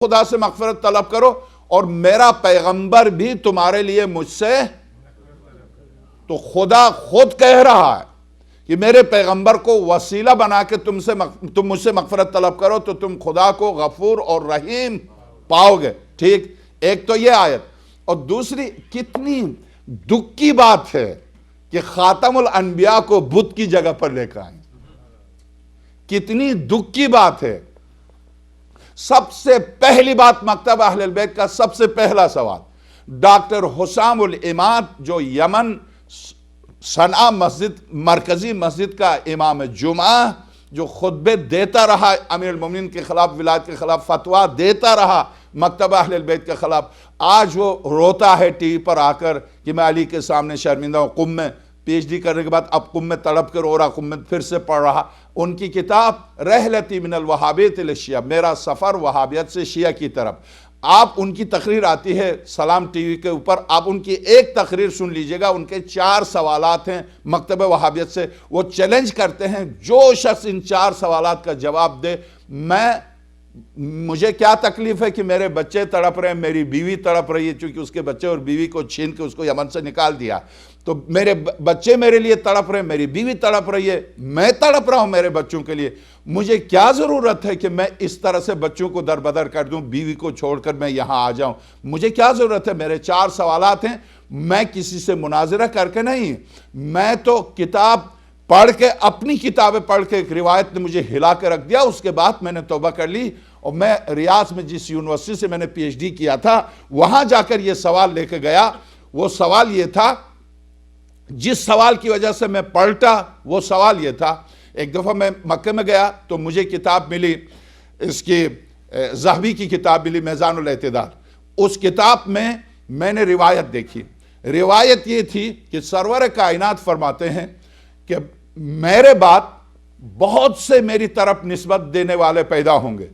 خدا سے مغفرت طلب کرو اور میرا پیغمبر بھی تمہارے لیے مجھ سے، تو خدا خود کہہ رہا ہے کہ میرے پیغمبر کو وسیلہ بنا کے تم مجھ سے مغفرت طلب کرو تو تم خدا کو غفور اور رحیم پاؤ گے۔ ٹھیک، ایک تو یہ آیت، اور دوسری کتنی دکھ کی بات ہے کہ خاتم الانبیاء کو بت کی جگہ پر لے کر آئیں۔ کتنی دکھ کی بات ہے۔ سب سے پہلی بات مکتب اہل البیت کا سب سے پہلا سوال، ڈاکٹر حسام العماد جو یمن صنعاء مسجد مرکزی مسجد کا امام جمعہ، جو خطبے دیتا رہا امیر المومنین کے خلاف، ولایت کے خلاف فتویٰ دیتا رہا مکتب اہل البیت کے خلاف، آج وہ روتا ہے ٹی وی پر آ کر کہ میں علی کے سامنے شرمندہ ہوں۔ قم میں پی ایچ ڈی کرنے کے بعد اب قم میں تڑپ کر رو رہا، قم میں پھر سے پڑھ رہا۔ ان کی کتاب رحلتی من الوہابیت الی الشیعہ، میرا سفر وہابیت سے شیعہ کی طرف، آپ ان کی تقریر آتی ہے سلام ٹی وی کے اوپر، آپ ان کی ایک تقریر سن لیجئے گا، ان کے 4 سوالات ہیں مکتب وہابیت سے، وہ چیلنج کرتے ہیں جو شخص ان 4 سوالات کا جواب دے، مجھے کیا تکلیف ہے کہ میرے بچے تڑپ رہے ہیں، میری بیوی تڑپ رہی ہے، چونکہ اس کے بچے اور بیوی کو چھین کے اس کو یمن سے نکال دیا، تو میرے بچے میرے لیے تڑپ رہے ہیں، میری بیوی تڑپ رہی ہے، میں تڑپ رہا ہوں میرے بچوں کے لیے، مجھے کیا ضرورت ہے کہ میں اس طرح سے بچوں کو دربدر کر دوں، بیوی کو چھوڑ کر میں یہاں آ جاؤں، مجھے کیا ضرورت ہے؟ میرے 4 سوالات ہیں، میں کسی سے مناظرہ کر کے نہیں، میں تو کتاب پڑھ کے، اپنی کتابیں پڑھ کے، ایک روایت نے مجھے ہلا کے رکھ دیا، اس کے بعد میں نے توبہ کر لی، اور میں ریاض میں جس یونیورسٹی سے میں نے پی ایچ ڈی کیا تھا وہاں جا کر یہ سوال لے کے گیا۔ وہ سوال یہ تھا، جس سوال کی وجہ سے میں پلٹا، وہ سوال یہ تھا، ایک دفعہ میں مکہ میں گیا تو مجھے کتاب ملی، اس کی ذہبی کی کتاب ملی، میزان الاعتدال۔ اس کتاب میں میں نے روایت دیکھی، روایت یہ تھی کہ سرور کائنات فرماتے ہیں کہ میرے بعد بہت سے میری طرف نسبت دینے والے پیدا ہوں گے۔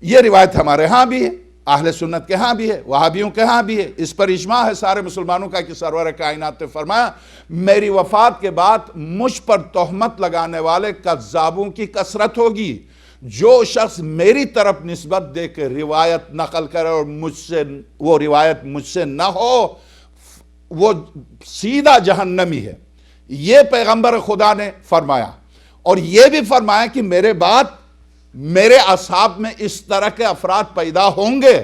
یہ روایت ہمارے ہاں بھی ہے، اہل سنت کے ہاں بھی ہے، وہابیوں کے ہاں بھی ہے، اس پر اجماع ہے سارے مسلمانوں کا کہ سرور کائنات نے فرمایا میری وفات کے بعد مجھ پر تہمت لگانے والے کذابوں کی کثرت ہوگی۔ جو شخص میری طرف نسبت دے کے روایت نقل کرے اور وہ روایت مجھ سے نہ ہو، وہ سیدھا جہنمی ہے۔ یہ پیغمبر خدا نے فرمایا، اور یہ بھی فرمایا کہ میرے بعد میرے اصحاب میں اس طرح کے افراد پیدا ہوں گے۔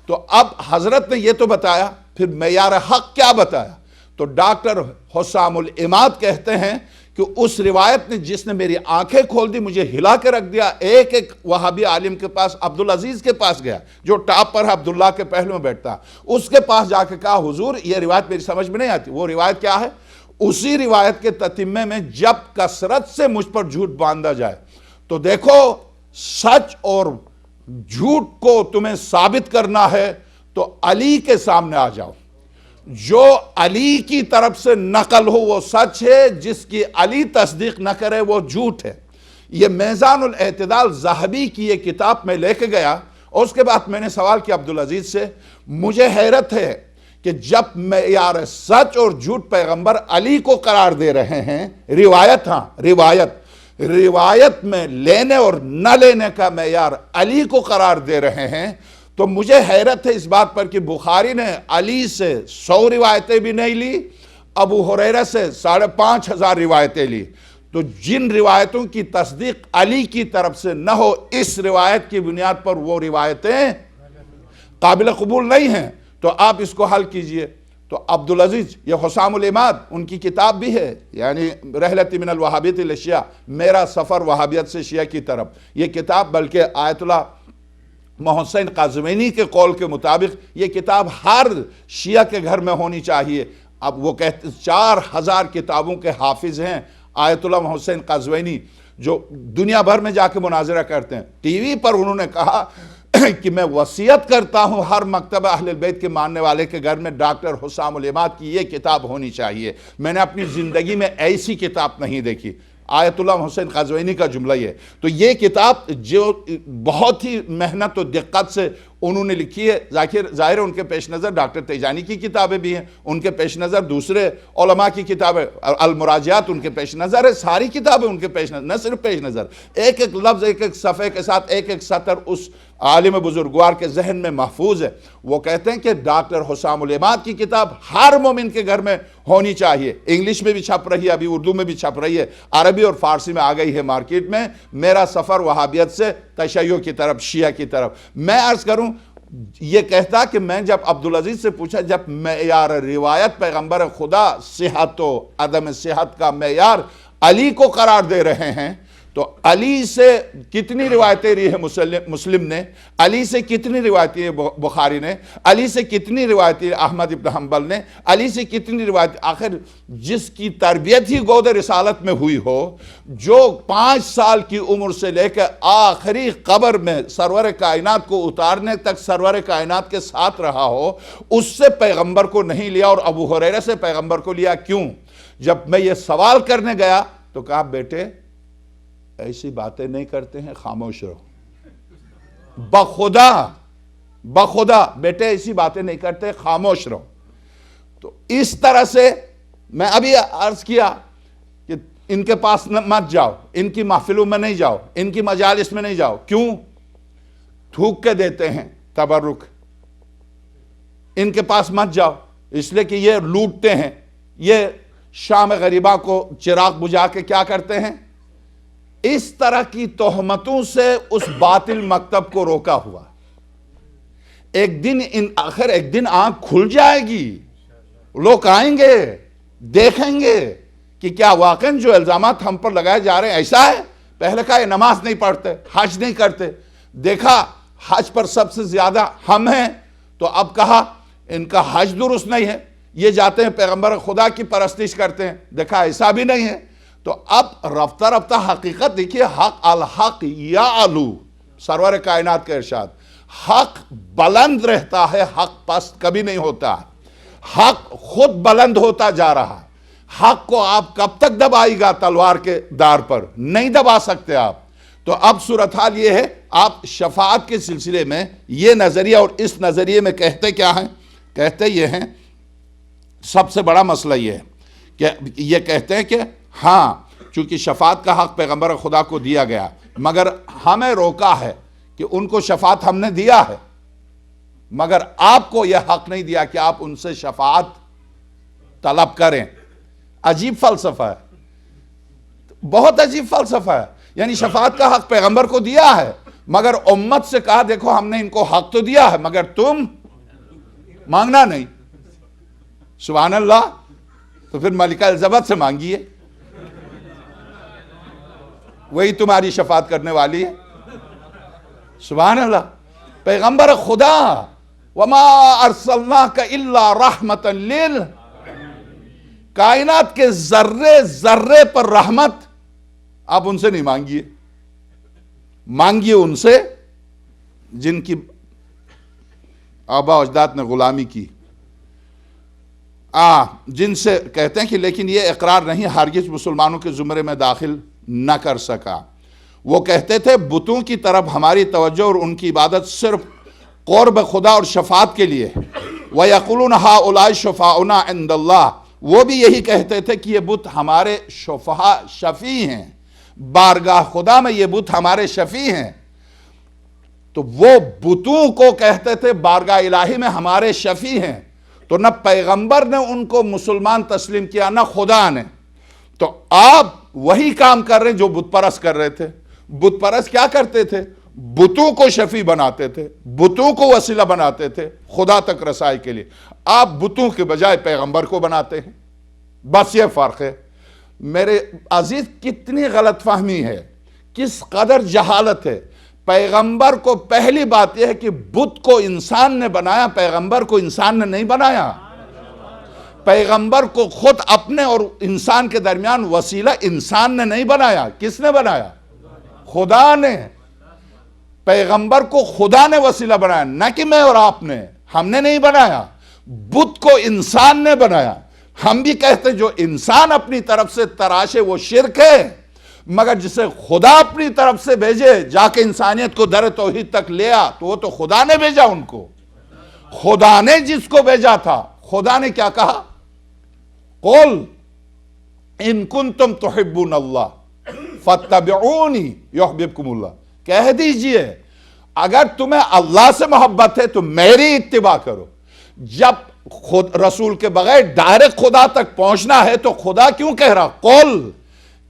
تو اب حضرت نے یہ تو بتایا، پھر معیار حق کیا بتایا؟ تو ڈاکٹر حسام العماد کہتے ہیں کہ اس روایت نے جس نے میری آنکھیں کھول دی، مجھے ہلا کے رکھ دیا، ایک ایک وہابی عالم کے پاس، عبدالعزیز کے پاس گیا جو ٹاپ پر ہے، عبداللہ کے پہلو میں بیٹھتا، اس کے پاس جا کے کہا حضور یہ روایت میری سمجھ میں نہیں آتی۔ وہ روایت کیا ہے؟ اسی روایت کے تتمے میں جب کثرت سے مجھ پر جھوٹ باندھا جائے تو دیکھو سچ اور جھوٹ کو تمہیں ثابت کرنا ہے تو علی کے سامنے آ جاؤ، جو علی کی طرف سے نقل ہو وہ سچ ہے، جس کی علی تصدیق نہ کرے وہ جھوٹ ہے۔ یہ میزان الاعتدال ذہبی کی یہ کتاب میں لے کے گیا، اور اس کے بعد میں نے سوال کیا عبدالعزیز سے، مجھے حیرت ہے کہ جب معیار سچ اور جھوٹ پیغمبر علی کو قرار دے رہے ہیں، روایت، ہاں روایت میں لینے اور نہ لینے کا معیار علی کو قرار دے رہے ہیں، تو مجھے حیرت ہے اس بات پر کہ بخاری نے علی سے 100 روایتیں بھی نہیں لی، ابو ہریرہ سے 5,500 روایتیں لی، تو جن روایتوں کی تصدیق علی کی طرف سے نہ ہو، اس روایت کی بنیاد پر وہ روایتیں قابل قبول نہیں ہیں۔ تو آپ اس کو حل کیجئے۔ تو عبدالعزیز، یہ حسام العماد، ان کی کتاب بھی ہے، یعنی رحلتی من الوہابیت الی الشیعہ، میرا سفر وہابیت سے شیعہ کی طرف، یہ کتاب بلکہ آیت اللہ محسن قزوینی کے قول کے مطابق یہ کتاب ہر شیعہ کے گھر میں ہونی چاہیے۔ اب وہ کہتے 4,000 کتابوں کے حافظ ہیں آیت اللہ محسن قزوینی، جو دنیا بھر میں جا کے مناظرہ کرتے ہیں۔ ٹی وی پر انہوں نے کہا کہ میں وصیت کرتا ہوں ہر مکتبہ اہل البیت کے ماننے والے کے گھر میں ڈاکٹر حسام العماد کی یہ کتاب ہونی چاہیے۔ میں نے اپنی زندگی میں ایسی کتاب نہیں دیکھی۔ آیت اللہ حسین قزوینی کا جملہ یہ، تو یہ کتاب جو بہت ہی محنت و دقت سے انہوں نے لکھی ہے، ظاہر ان کے پیش نظر ڈاکٹر تیجانی کی کتابیں بھی ہیں، ان کے پیش نظر دوسرے علماء کی کتابیں، المراجعات ان کے پیش نظر ہے، ساری کتابیں ان کے پیش نظر، نہ صرف پیش نظر، ایک ایک لفظ ایک ایک صفحے کے ساتھ ایک ایک سطر اس عالم بزرگوار کے ذہن میں محفوظ ہے. وہ کہتے ہیں کہ ڈاکٹر حسام العماد کی کتاب ہر مومن کے گھر میں ہونی چاہیے. انگلش میں بھی چھپ رہی ہے, ابھی اردو میں بھی چھپ رہی ہے, عربی اور فارسی میں آ گئی ہے مارکیٹ میں. میرا سفر وہابیت سے تشیع کی طرف, شیعہ کی طرف. میں عرض کروں, یہ کہتا کہ میں جب عبدالعزیز سے پوچھا, جب معیار روایت پیغمبر خدا صحت و عدم صحت کا معیار علی کو قرار دے رہے ہیں, تو علی سے کتنی روایتیں رہی ہیں مسلم نے, علی سے کتنی روایتیں بخاری نے, علی سے کتنی روایتیں احمد ابن حنبل نے, علی سے کتنی روایتیں, آخر جس کی تربیت ہی گود رسالت میں ہوئی ہو, جو 5 سال کی عمر سے لے کر آخری قبر میں سرور کائنات کو اتارنے تک سرور کائنات کے ساتھ رہا ہو, اس سے پیغمبر کو نہیں لیا اور ابو ہریرہ سے پیغمبر کو لیا کیوں؟ جب میں یہ سوال کرنے گیا تو کہا بیٹے ایسی باتیں نہیں کرتے ہیں, خاموش رہو. بخدا بیٹے ایسی باتیں نہیں کرتے, خاموش رہو. تو اس طرح سے میں ابھی عرض کیا کہ ان کے پاس مت جاؤ, ان کی محفلوں میں نہیں جاؤ, ان کی مجالس میں نہیں جاؤ. کیوں؟ تھوک کے دیتے ہیں تبرک. ان کے پاس مت جاؤ اس لیے کہ یہ لوٹتے ہیں, یہ شام غریبہ کو چراغ بجھا کے کیا کرتے ہیں. اس طرح کی تہمتوں سے اس باطل مکتب کو روکا ہوا. ایک دن آنکھ کھل جائے گی, لوگ آئیں گے, دیکھیں گے کہ کیا واقعاً جو الزامات ہم پر لگائے جا رہے ہیں ایسا ہے. پہلے کہا یہ نماز نہیں پڑھتے, حج نہیں کرتے, دیکھا حج پر سب سے زیادہ ہم ہیں, تو اب کہا ان کا حج درست نہیں ہے, یہ جاتے ہیں پیغمبر خدا کی پرستش کرتے ہیں, دیکھا ایسا بھی نہیں ہے. تو اب رفتہ رفتہ حقیقت دیکھیے, حق الحق یعلو, سرور کائنات کا ارشاد, حق بلند رہتا ہے, حق پست کبھی نہیں ہوتا. حق خود بلند ہوتا جا رہا. حق کو آپ کب تک دبائے گا تلوار کے دار پر؟ نہیں دبا سکتے آپ. تو اب صورتحال یہ ہے, آپ شفاعت کے سلسلے میں یہ نظریہ اور اس نظریے میں کہتے کیا ہیں؟ کہتے یہ ہیں, سب سے بڑا مسئلہ یہ ہے کہ یہ کہتے ہیں کہ ہاں چونکہ شفاعت کا حق پیغمبر خدا کو دیا گیا, مگر ہمیں روکا ہے کہ ان کو شفاعت ہم نے دیا ہے, مگر آپ کو یہ حق نہیں دیا کہ آپ ان سے شفاعت طلب کریں. عجیب فلسفہ ہے, بہت عجیب فلسفہ ہے. یعنی شفاعت کا حق پیغمبر کو دیا ہے, مگر امت سے کہا دیکھو ہم نے ان کو حق تو دیا ہے مگر تم مانگنا نہیں. سبحان اللہ. تو پھر ملکہ الزبتھ سے مانگیے, وہی تمہاری شفاعت کرنے والی ہے. سبحان اللہ. پیغمبر خدا, وما ارسلناک الا رحمتا کائنات کے ذرے ذرے پر رحمت. آپ ان سے نہیں مانگیے, مانگیے ان سے جن کی آبا و اجداد نے غلامی کی, جن سے کہتے ہیں کہ لیکن یہ اقرار نہیں ہرگز مسلمانوں کے زمرے میں داخل نہ کر سکا. وہ کہتے تھے بتوں کی طرف ہماری توجہ اور ان کی عبادت صرف قرب خدا اور شفاعت کے لیے. وَيَقُولُونَ هَؤُلَاءِ شُفَعَاؤُنَا عِندَ اللَّهِ, وہ بھی یہی کہتے تھے کہ یہ بت ہمارے شفیع ہیں, بارگاہ خدا میں یہ بت ہمارے شفیع ہیں. تو وہ بتوں کو کہتے تھے بارگاہ الہی میں ہمارے شفیع ہیں. تو نہ پیغمبر نے ان کو مسلمان تسلیم کیا نہ خدا نے. تو آپ وہی کام کر رہے ہیں جو بت پرست کر رہے تھے. بت پرست کیا کرتے تھے؟ بتوں کو شفیع بناتے تھے, بتوں کو وسیلہ بناتے تھے خدا تک رسائی کے لیے. آپ بتوں کے بجائے پیغمبر کو بناتے ہیں, بس یہ فرق ہے. میرے عزیز کتنی غلط فہمی ہے, کس قدر جہالت ہے. پیغمبر کو پہلی بات یہ ہے کہ بت کو انسان نے بنایا, پیغمبر کو انسان نے نہیں بنایا. پیغمبر کو خود اپنے اور انسان کے درمیان وسیلہ انسان نے نہیں بنایا. کس نے بنایا؟ خدا نے. پیغمبر کو خدا نے وسیلہ بنایا, نہ کہ میں اور آپ نے, ہم نے نہیں بنایا. بت کو انسان نے بنایا. ہم بھی کہتے جو انسان اپنی طرف سے تراشے وہ شرک ہے, مگر جسے خدا اپنی طرف سے بھیجے جا کے انسانیت کو در توحید تک لیا تو وہ تو خدا نے بھیجا ان کو. خدا نے جس کو بھیجا تھا, خدا نے کیا کہا؟ قل ان کنتم تحبون اللہ فاتبعونی یحببکم اللہ. کہہ دیجئے اگر تمہیں اللہ سے محبت ہے تو میری اتباع کرو. جب خود رسول کے بغیر ڈائریکٹ خدا تک پہنچنا ہے تو خدا کیوں کہہ رہا؟ قل،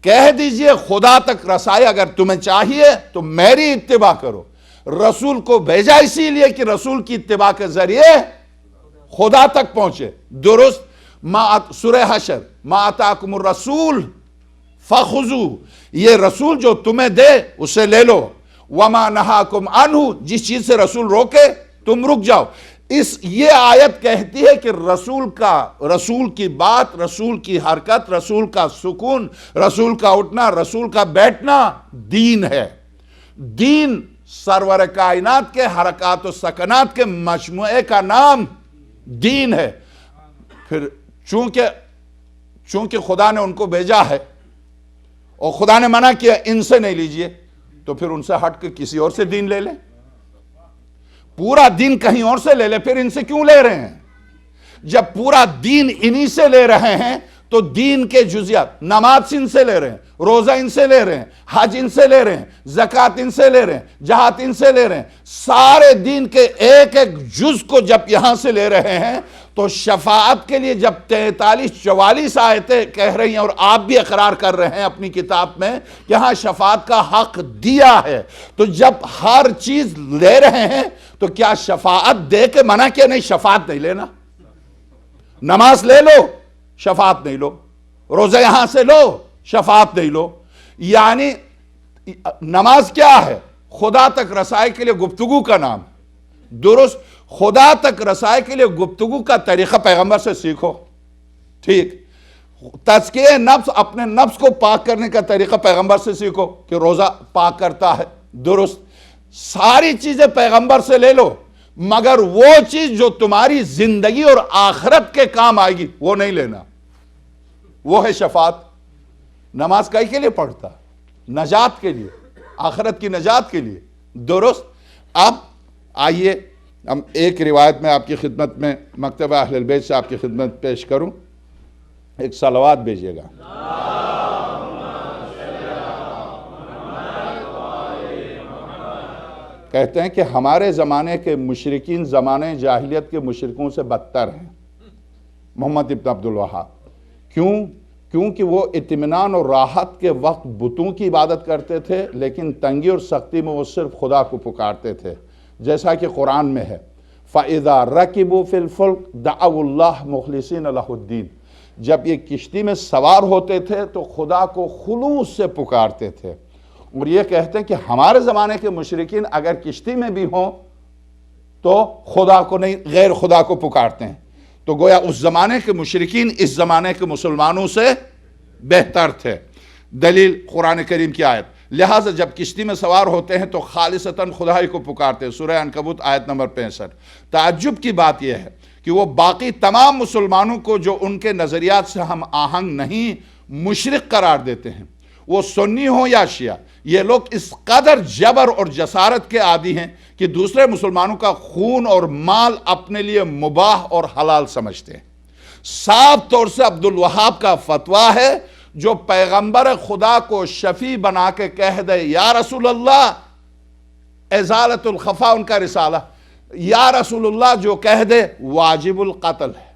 کہہ دیجئے خدا تک رسائی اگر تمہیں چاہیے تو میری اتباع کرو. رسول کو بھیجا اسی لیے کہ رسول کی اتباع کے ذریعے خدا تک پہنچے. درست. سورہ حشر، ما آتاکم الرسول فخذوا، یہ رسول جو تمہیں دے اسے لے لو. وما نہاکم عنہ، جس چیز سے رسول روکے تم رک جاؤ. یہ آیت کہتی ہے کہ رسول کی بات، رسول کی حرکت، رسول کا سکون، رسول کا اٹھنا، رسول کا بیٹھنا دین ہے. دین سرور کائنات کے حرکات و سکنات کے مجموعے کا نام دین ہے. پھر چونکہ خدا نے ان کو بھیجا ہے اور خدا نے منع کیا ان سے نہیں لیجئے، تو پھر ان سے ہٹ کے کسی اور سے دین لے لیں. پورا دین کہیں اور سے لے لے، پھر ان سے کیوں لے رہے ہیں؟ جب پورا دین انہی سے لے رہے ہیں تو دین کے جزیات، نماز ان سے لے رہے ہیں، روزہ ان سے لے رہے ہیں، حج ان سے لے رہے ہیں، زکوٰۃ ان سے لے رہے ہیں، جہاد ان سے لے رہے ہیں، سارے دین کے ایک ایک جز کو جب یہاں سے لے رہے ہیں تو شفاعت کے لیے جب 43-44 آیتیں کہہ رہی ہیں اور آپ بھی اقرار کر رہے ہیں اپنی کتاب میں کہ ہاں شفاعت کا حق دیا ہے، تو جب ہر چیز لے رہے ہیں تو کیا شفاعت دے کے منع کیا؟ نہیں، شفاعت نہیں لینا. نماز لے لو، شفاعت نہیں لو. روزہ یہاں سے لو، شفاعت نہیں لو. یعنی نماز کیا ہے؟ خدا تک رسائی کے لیے گفتگو کا نام. درست. خدا تک رسائی کے لیے گفتگو کا طریقہ پیغمبر سے سیکھو. ٹھیک. تزکیہ نفس، اپنے نفس کو پاک کرنے کا طریقہ پیغمبر سے سیکھو کہ روزہ پاک کرتا ہے. درست. ساری چیزیں پیغمبر سے لے لو، مگر وہ چیز جو تمہاری زندگی اور آخرت کے کام آئے گی وہ نہیں لینا. وہ ہے شفاعت. نماز کئی کے لیے پڑھتا؟ نجات کے لیے، آخرت کی نجات کے لیے. درست. اب آئیے ہم ایک روایت میں آپ کی خدمت میں مکتبہ اہل البیت سے آپ کی خدمت پیش کروں. ایک صلوات بھیجیے گا. کہتے ہیں کہ ہمارے زمانے کے مشرکین زمانے جاہلیت کے مشرکوں سے بدتر ہیں. محمد ابن عبد الوہاب. کیونکہ وہ اطمینان اور راحت کے وقت بتوں کی عبادت کرتے تھے، لیکن تنگی اور سختی میں وہ صرف خدا کو پکارتے تھے. جیسا کہ قرآن میں ہے فَإِذَا رَكِبُوا فِي الْفُلْكِ دَعَوُا اللَّهَ مُخْلِصِينَ لَهُ الدِّينَ. جب یہ کشتی میں سوار ہوتے تھے تو خدا کو خلوص سے پکارتے تھے. اور یہ کہتے ہیں کہ ہمارے زمانے کے مشرکین اگر کشتی میں بھی ہوں تو خدا کو نہیں، غیر خدا کو پکارتے ہیں. تو گویا اس زمانے کے مشرکین اس زمانے کے مسلمانوں سے بہتر تھے. دلیل قرآن کریم کی آیت. لہٰذا جب کشتی میں سوار ہوتے ہیں تو خالصتاً خدائی کو پکارتے ہیں. سورہ عنکبوت آیت نمبر 65. تعجب کی بات یہ ہے کہ وہ باقی تمام مسلمانوں کو جو ان کے نظریات سے ہم آہنگ نہیں مشرک قرار دیتے ہیں، وہ سنی ہوں یا شیعہ، یہ لوگ اس قدر جبر اور جسارت کے عادی ہیں کہ دوسرے مسلمانوں کا خون اور مال اپنے لیے مباح اور حلال سمجھتے ہیں. صاف طور سے عبد الوہاب کا فتویٰ ہے جو پیغمبر خدا کو شفیع بنا کے کہہ دے یا رسول اللہ، ازالت الخفا ان کا رسالہ، یا رسول اللہ جو کہہ دے واجب القتل ہے.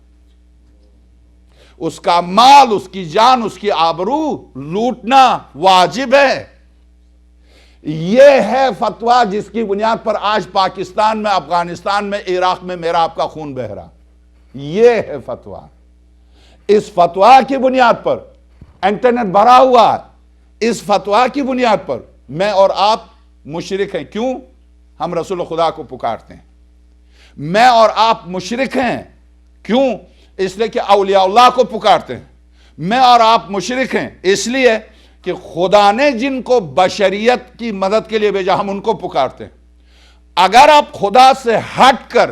اس کا مال، اس کی جان، اس کی آبرو لوٹنا واجب ہے. یہ ہے فتویٰ جس کی بنیاد پر آج پاکستان میں، افغانستان میں، عراق میں میرا آپ کا خون بہہ رہا. یہ ہے فتویٰ. اس فتویٰ کی بنیاد پر انٹرنیٹ بھرا ہوا ہے. اس فتویٰ کی بنیاد پر میں اور آپ مشرک ہیں. کیوں؟ ہم رسول خدا کو پکارتے ہیں. میں اور آپ مشرک ہیں. کیوں؟ اس لیے کہ اولیاء اللہ کو پکارتے ہیں. میں اور آپ مشرک ہیں اس لیے کہ خدا نے جن کو بشریت کی مدد کے لیے بھیجا ہم ان کو پکارتے ہیں. اگر آپ خدا سے ہٹ کر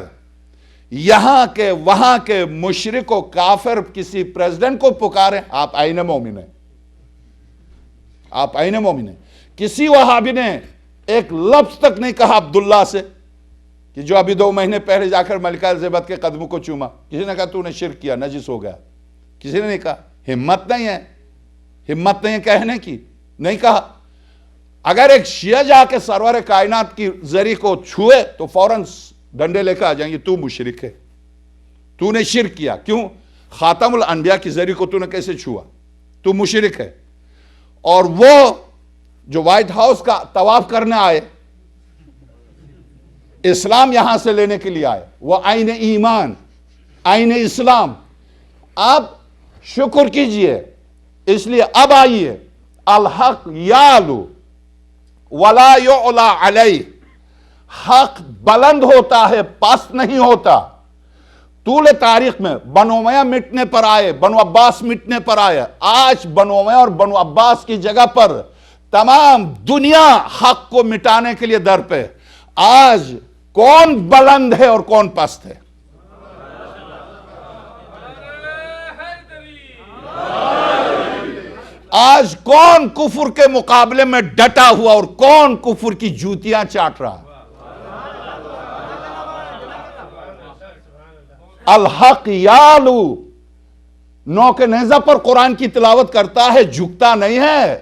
یہاں کے وہاں کے مشرک و کافر کسی پریزیڈنٹ کو پکاریں، آپ عین مومن ہیں. آپ عین مومن ہیں. کسی وہابی نے ایک لفظ تک نہیں کہا عبداللہ سے کہ جو ابھی 2 مہینے پہلے جا کر ملکہ الزبیتھ کے قدموں کو چوما. کسی نے کہا تو نے شرک کیا، نجس ہو گیا. کسی نے نہیں کہا. ہمت نہیں ہے کہنے کی. نہیں کہا. اگر ایک شیعہ جا کے سرور کائنات کی زری کو چھوئے تو فوراً ڈنڈے لے کے آ جائیں گے، تو مشرک ہے، تو نے شرک کیا. کیوں؟ خاتم الانبیاء کی زری کو تو نے کیسے چھوا؟ تو مشرک ہے. اور وہ جو وائٹ ہاؤس کا طواف کرنے آئے، اسلام یہاں سے لینے کے لیے آئے، وہ آئین ایمان، آئین اسلام. اب شکر کیجئے، اس لیے اب آئیے. الحق یعلو ولا یعلا علیہ، حق بلند ہوتا ہے، پست نہیں ہوتا. طول تاریخ میں بنو امیہ مٹنے پر آئے، بنو عباس مٹنے پر آئے. آج بنو امیہ اور بنو عباس کی جگہ پر تمام دنیا حق کو مٹانے کے لیے در پہ. آج کون بلند ہے اور کون پست ہے؟ آج کون کفر کے مقابلے میں ڈٹا ہوا اور کون کفر کی جوتیاں چاٹ رہا؟ الحق یعلو، نو کے نیزہ پر قرآن کی تلاوت کرتا ہے، جھکتا نہیں ہے.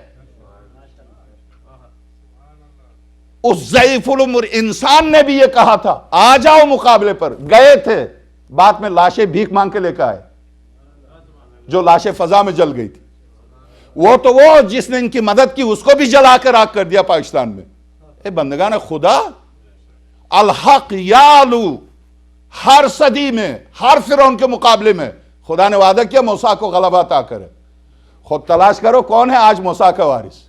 اس ضعیف العمر انسان نے بھی یہ کہا تھا آ جاؤ مقابلے پر، گئے تھے، بعد میں لاشیں بھیک مانگ کے لے کے آئے، جو لاشیں فضا میں جل گئی تھی. وہ تو وہ جس نے ان کی مدد کی، اس کو بھی جلا کے راکھ کر دیا پاکستان میں. اے بندگان خدا، الحق یعلو، ہر صدی میں، ہر فرعون کے مقابلے میں خدا نے وعدہ کیا موسیٰ کو غلبہ عطا کرے. خود تلاش کرو کون ہے آج موسیٰ کا وارث.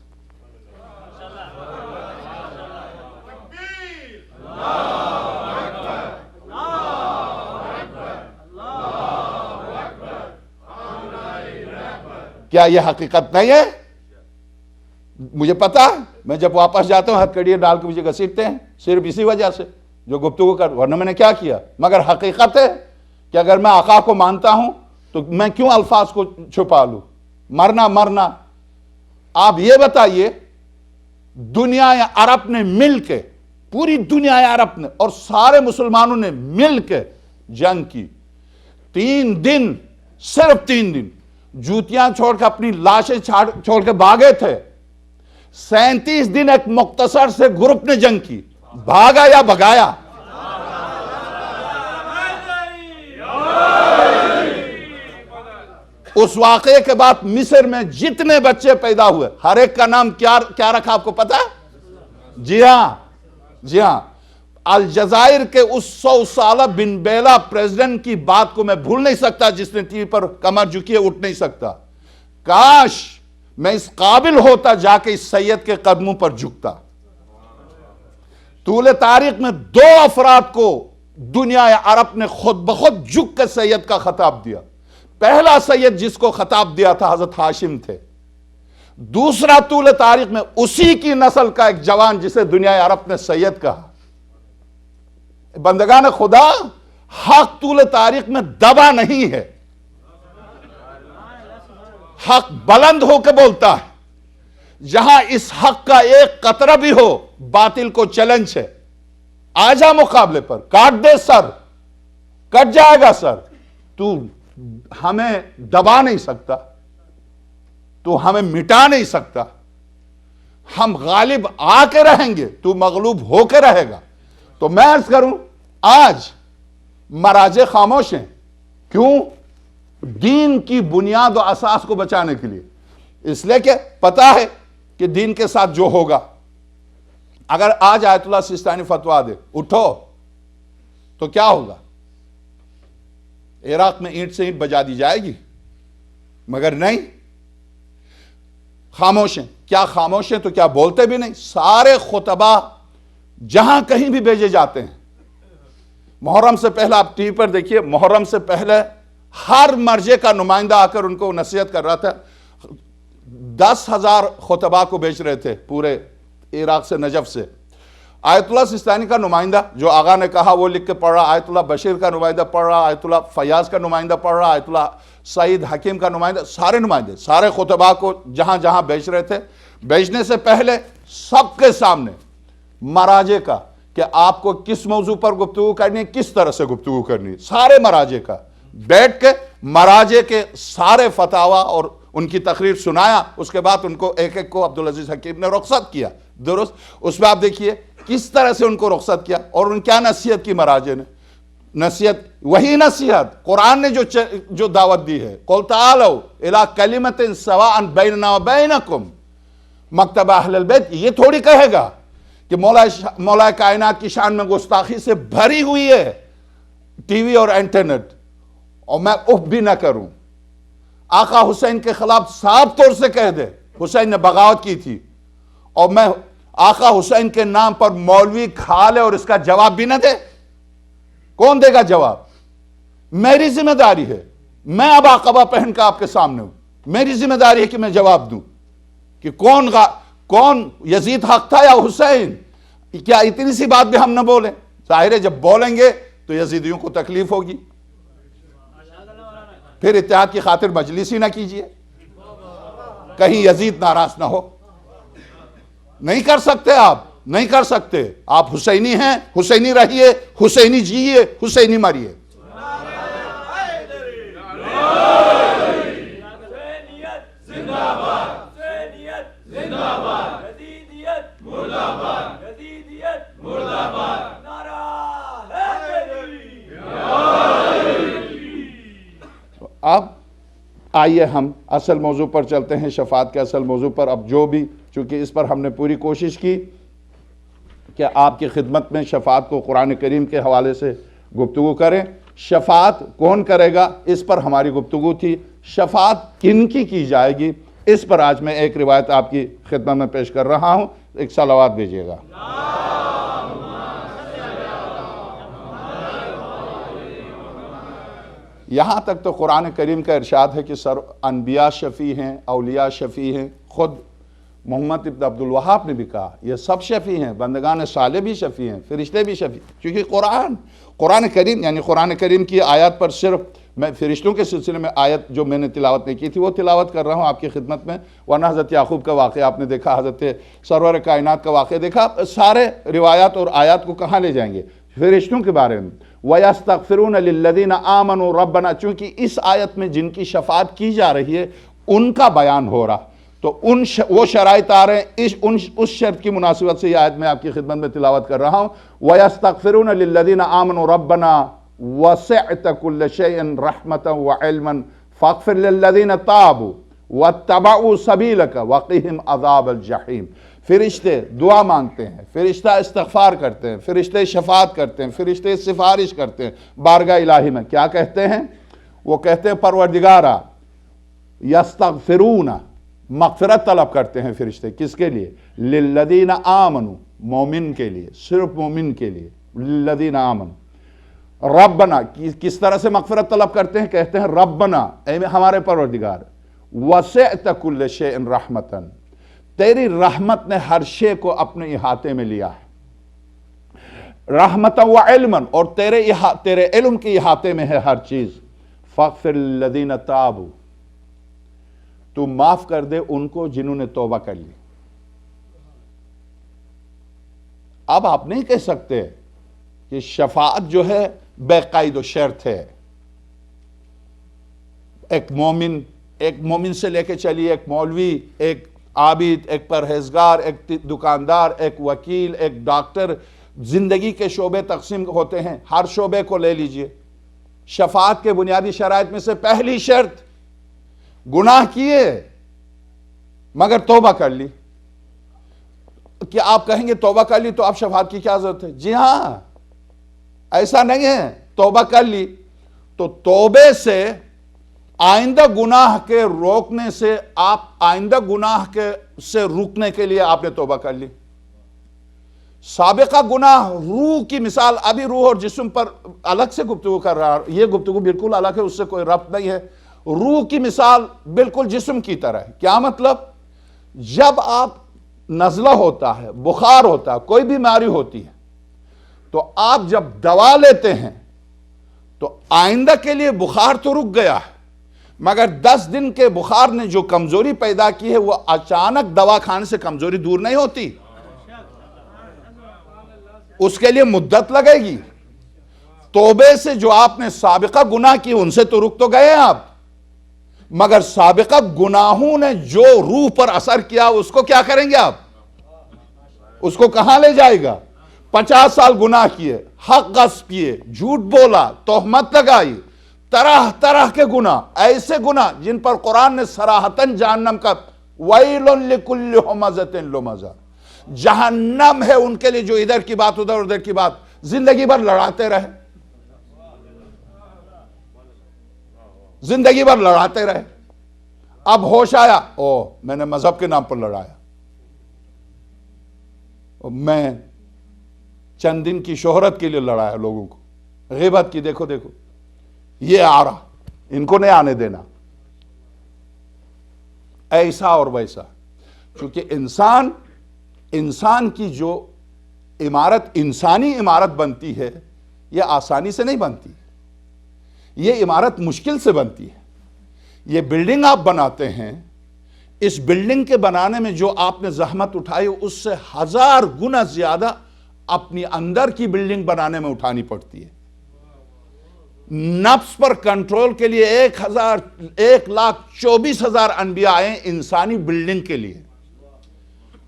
کیا یہ حقیقت نہیں ہے؟ مجھے پتا، میں جب واپس جاتا ہوں ہتھ کڑیے ڈال کے مجھے گھسیٹتے ہیں، صرف اسی وجہ سے جو گفتگو کر، ورنہ میں نے کیا کیا. مگر حقیقت ہے کہ اگر میں آقا کو مانتا ہوں تو میں کیوں الفاظ کو چھپا لوں؟ مرنا. آپ یہ بتائیے، دنیا عرب نے مل کے، پوری دنیا عرب نے اور سارے مسلمانوں نے مل کے جنگ کی. 3 دن، صرف 3 دن جوتیاں چھوڑ کے، اپنی لاشیں چھوڑ کے بھاگے تھے. 37 دن ایک مختصر سے گروپ نے جنگ کی. بھاگا یا بھگایا؟ اس واقعے کے بعد مصر میں جتنے بچے پیدا ہوئے، ہر ایک کا نام کیا رکھا آپ کو پتا ہے؟ جی ہاں، الجزائر کے اس 100 سالہ بن بیلا پریزیڈنٹ کی بات کو میں بھول نہیں سکتا، جس نے ٹی وی پر کمر جھکی ہے، اٹھ نہیں سکتا. کاش میں اس قابل ہوتا جا کے اس سید کے قدموں پر جھکتا. طول تاریخ میں 2 افراد کو دنیا عرب نے خود بخود جھک کے سید کا خطاب دیا. پہلا سید جس کو خطاب دیا تھا حضرت ہاشم تھے. دوسرا طول تاریخ میں اسی کی نسل کا ایک جوان جسے دنیا عرب نے سید کہا. بندگان خدا، حق طول تاریخ میں دبا نہیں ہے، حق بلند ہو کے بولتا ہے. جہاں اس حق کا ایک قطرہ بھی ہو، باطل کو چیلنج ہے، آ جا مقابلے پر، کاٹ دے سر، کٹ جائے گا سر. تو ہمیں دبا نہیں سکتا، تو ہمیں مٹا نہیں سکتا. ہم غالب آ کے رہیں گے، تو مغلوب ہو کے رہے گا. تو میں عرض کروں، آج مراجع خاموش ہیں. کیوں؟ دین کی بنیاد و اساس کو بچانے کے لیے. اس لیے کہ پتا ہے کہ دین کے ساتھ جو ہوگا، اگر آج آیت اللہ سیستانی فتویٰ دے اٹھو تو کیا ہوگا؟ عراق میں اینٹ سے اینٹ بجا دی جائے گی. مگر نہیں، خاموش ہیں. کیا خاموش ہیں تو کیا بولتے بھی نہیں؟ سارے خطبہ جہاں کہیں بھی بھیجے جاتے ہیں. محرم سے پہلے آپ ٹی وی پر دیکھیے، محرم سے پہلے ہر مرجع کا نمائندہ آ کر ان کو نصیحت کر رہا تھا. 10,000 خطبہ کو بھیج رہے تھے پورے عراق سے، نجف سے. آیت اللہ سیستانی کا نمائندہ جو آغا نے کہا وہ لکھ کے پڑھ رہا، آیت اللہ بشیر کا نمائندہ پڑھ رہا، آیت اللہ فیاض کا نمائندہ پڑھ رہا، آیت اللہ سعید حکیم کا نمائندہ، سارے نمائندے سارے خطبہ کو جہاں جہاں بھیج رہے تھے. بھیجنے سے پہلے سب کے سامنے مراجع کا کہ آپ کو کس موضوع پر گفتگو کرنی ہے، کس طرح سے گفتگو کرنی ہے، سارے مراجع کا بیٹھ کے مراجع کے سارے فتاویٰ اور ان کی تقریر سنایا، اس کے بعد ان کو ایک ایک کو عبدالعزیز حکیم نے رخصت کیا، درست؟ اس میں آپ دیکھیے کس طرح سے ان کو رخصت کیا، اور ان کیا نصیحت کی مراجع نے، نصیحت وہی نصیحت قرآن نے جو دعوت دی ہے، قُلْ تَعَالَوْا إِلَىٰ كَلِمَةٍ سَوَاءً بَيْنَنَا وَبَيْنَكُمْ، مکتب اہل البیت یہ تھوڑی کہے گا کہ مولا کائنات کی شان میں گستاخی سے بھری ہوئی ہے ٹی وی اور انٹرنیٹ، اور میں اف بھی نہ کروں، آقا حسین کے خلاف صاف طور سے کہہ دے حسین نے بغاوت کی تھی، اور میں آقا حسین کے نام پر مولوی کھا لے اور اس کا جواب بھی نہ دے، کون دے گا جواب؟ میری ذمہ داری ہے، میں اب عقبہ پہن کا آپ کے سامنے ہوں، میری ذمہ داری ہے کہ میں جواب دوں کہ کون یزید حق تھا یا حسین؟ کیا اتنی سی بات بھی ہم نہ بولیں؟ ظاہر ہے جب بولیں گے تو یزیدیوں کو تکلیف ہوگی، پھر اتحاد کی خاطر مجلس ہی نہ کیجئے، کہیں یزید ناراض نہ ہو۔ نہیں کر سکتے، آپ نہیں کر سکتے، آپ حسینی ہیں، حسینی رہیے، حسینی جیئے، حسینی مریے۔ اب آئیے ہم اصل موضوع پر چلتے ہیں، شفاعت کے اصل موضوع پر۔ اب جو بھی، چونکہ اس پر ہم نے پوری کوشش کی کہ آپ کی خدمت میں شفاعت کو قرآن کریم کے حوالے سے گفتگو کریں۔ شفاعت کون کرے گا اس پر ہماری گفتگو تھی، شفاعت کن کی جائے گی اس پر آج میں ایک روایت آپ کی خدمت میں پیش کر رہا ہوں، ایک صلوات بھیجیے گا۔ یہاں تک تو قرآن کریم کا ارشاد ہے کہ انبیاء شفیع ہیں، اولیاء شفیع ہیں، خود محمد ابن عبد الوہاب نے بھی کہا یہ سب شفیع ہیں، بندگان صالح بھی شفیع ہیں، فرشتے بھی شفیع، کیونکہ قرآن کریم یعنی قرآن کریم کی آیات پر صرف میں فرشتوں کے سلسلے میں آیت جو میں نے تلاوت نہیں کی تھی وہ تلاوت کر رہا ہوں آپ کی خدمت میں، ورنہ حضرت یعقوب کا واقعہ آپ نے دیکھا، حضرت سرور کائنات کا واقعہ دیکھا، سارے روایات اور آیات کو کہاں لے جائیں گے؟ فرشتوں کے بارے میں۔ وَيَسْتَغْفِرُونَ لِلَّذِينَ آمَنُوا رَبَّنَا، چونکہ اس آیت میں جن کی شفاعت کی جا رہی ہے ان کا بیان ہو رہا، تو وہ شرائط آ رہے ہیں، اس شرط کی مناسبت سے یہ آیت میں آپ کی خدمت میں تلاوت کر رہا ہوں۔ وَيَسْتَغْفِرُونَ لِلَّذِينَ آمَنُوا رَبَّنَا وَسِعْتَ كُلَّ شَيْءٍ رَحْمَةً وَعِلْمًا فَاغْفِرْ لِلَّذِينَ تَابُوا وَاتَّبَعُوا سَبِيلَكَ وَقِهِمْ عَذَابَ الْجَحِيمِ۔ فرشتے دعا مانگتے ہیں، فرشتہ استغفار کرتے ہیں، فرشتے شفاعت کرتے ہیں، فرشتے سفارش کرتے ہیں بارگاہ الہی میں، کیا کہتے ہیں؟ وہ کہتے ہیں پروردگارا، یستغفرون، مغفرت طلب کرتے ہیں فرشتے، کس کے لیے؟ للذین آمنوا، مومن کے لیے، صرف مومن کے لیے، للذین آمنوا ربنا، کس طرح سے مغفرت طلب کرتے ہیں؟ کہتے ہیں ربنا، اے ہمارے پروردگار، وسعت کل شیء رحمتا، تیری رحمت نے ہر شے کو اپنے احاطے میں لیا ہے، رحمتا و علما، اور تیرے علم کے احاطے میں ہے ہر چیز، فاغفر للذین تابوا، تو معاف کر دے ان کو جنہوں نے توبہ کر لی۔ اب آپ نہیں کہہ سکتے کہ شفاعت جو ہے بے قید و شرط ہے، ایک مومن سے لے کے چلیے، ایک مولوی، ایک عابد، ایک پرہیزگار، ایک دکاندار، ایک وکیل، ایک ڈاکٹر، زندگی کے شعبے تقسیم ہوتے ہیں، ہر شعبے کو لے لیجئے۔ شفاعت کے بنیادی شرائط میں سے پہلی شرط، گناہ کیے مگر توبہ کر لی۔ کیا آپ کہیں گے توبہ کر لی تو آپ شفاعت کی کیا ضرورت ہے؟ جی ہاں، ایسا نہیں ہے، توبہ کر لی تو توبے سے آئندہ گناہ کے روکنے سے، آپ آئندہ گناہ سے روکنے کے لیے آپ نے توبہ کر لی۔ سابقہ گناہ، روح کی مثال، ابھی روح اور جسم پر الگ سے گفتگو کر رہا ہے، یہ گفتگو بالکل الگ ہے، اس سے کوئی ربط نہیں ہے۔ روح کی مثال بالکل جسم کی طرح ہے۔ کیا مطلب؟ جب آپ نزلہ ہوتا ہے، بخار ہوتا ہے، کوئی بیماری ہوتی ہے، تو آپ جب دوا لیتے ہیں تو آئندہ کے لیے بخار تو رک گیا ہے، مگر 10 دن کے بخار نے جو کمزوری پیدا کی ہے وہ اچانک دوا کھانے سے کمزوری دور نہیں ہوتی، اس کے لیے مدت لگے گی۔ توبے سے جو آپ نے سابقہ گناہ کی ان سے تو رک تو گئے آپ، مگر سابقہ گناہوں نے جو روح پر اثر کیا اس کو کیا کریں گے آپ؟ اس کو کہاں لے جائے گا؟ 50 سال گناہ کیے، حق غصب کیے، جھوٹ بولا، تہمت لگائی، طرح طرح کے گناہ، ایسے گناہ جن پر قرآن نے صراحتاً جہنم کا وَيْلٌ لِكُلِّ ہُمَزَةٍ لُمَزَةٍ، جہنم ہے ان کے لیے جو ادھر کی بات ادھر کی بات زندگی بھر لڑاتے رہے، زندگی بھر لڑاتے رہے، اب ہوش آیا، میں نے مذہب کے نام پر لڑایا، میں چند دن کی شہرت کے لیے لڑایا لوگوں کو، غیبت کی، دیکھو دیکھو یہ آ رہا، ان کو نہیں آنے دینا، ایسا اور ویسا۔ چونکہ انسان کی جو عمارت، انسانی عمارت بنتی ہے، یہ آسانی سے نہیں بنتی، یہ عمارت مشکل سے بنتی ہے۔ یہ بلڈنگ آپ بناتے ہیں، اس بلڈنگ کے بنانے میں جو آپ نے زحمت اٹھائی اس سے 1000 گنا زیادہ اپنی اندر کی بلڈنگ بنانے میں اٹھانی پڑتی ہے۔ نفس پر کنٹرول کے لیے 1,24,000 انبیاء آئے انسانی بلڈنگ کے لیے۔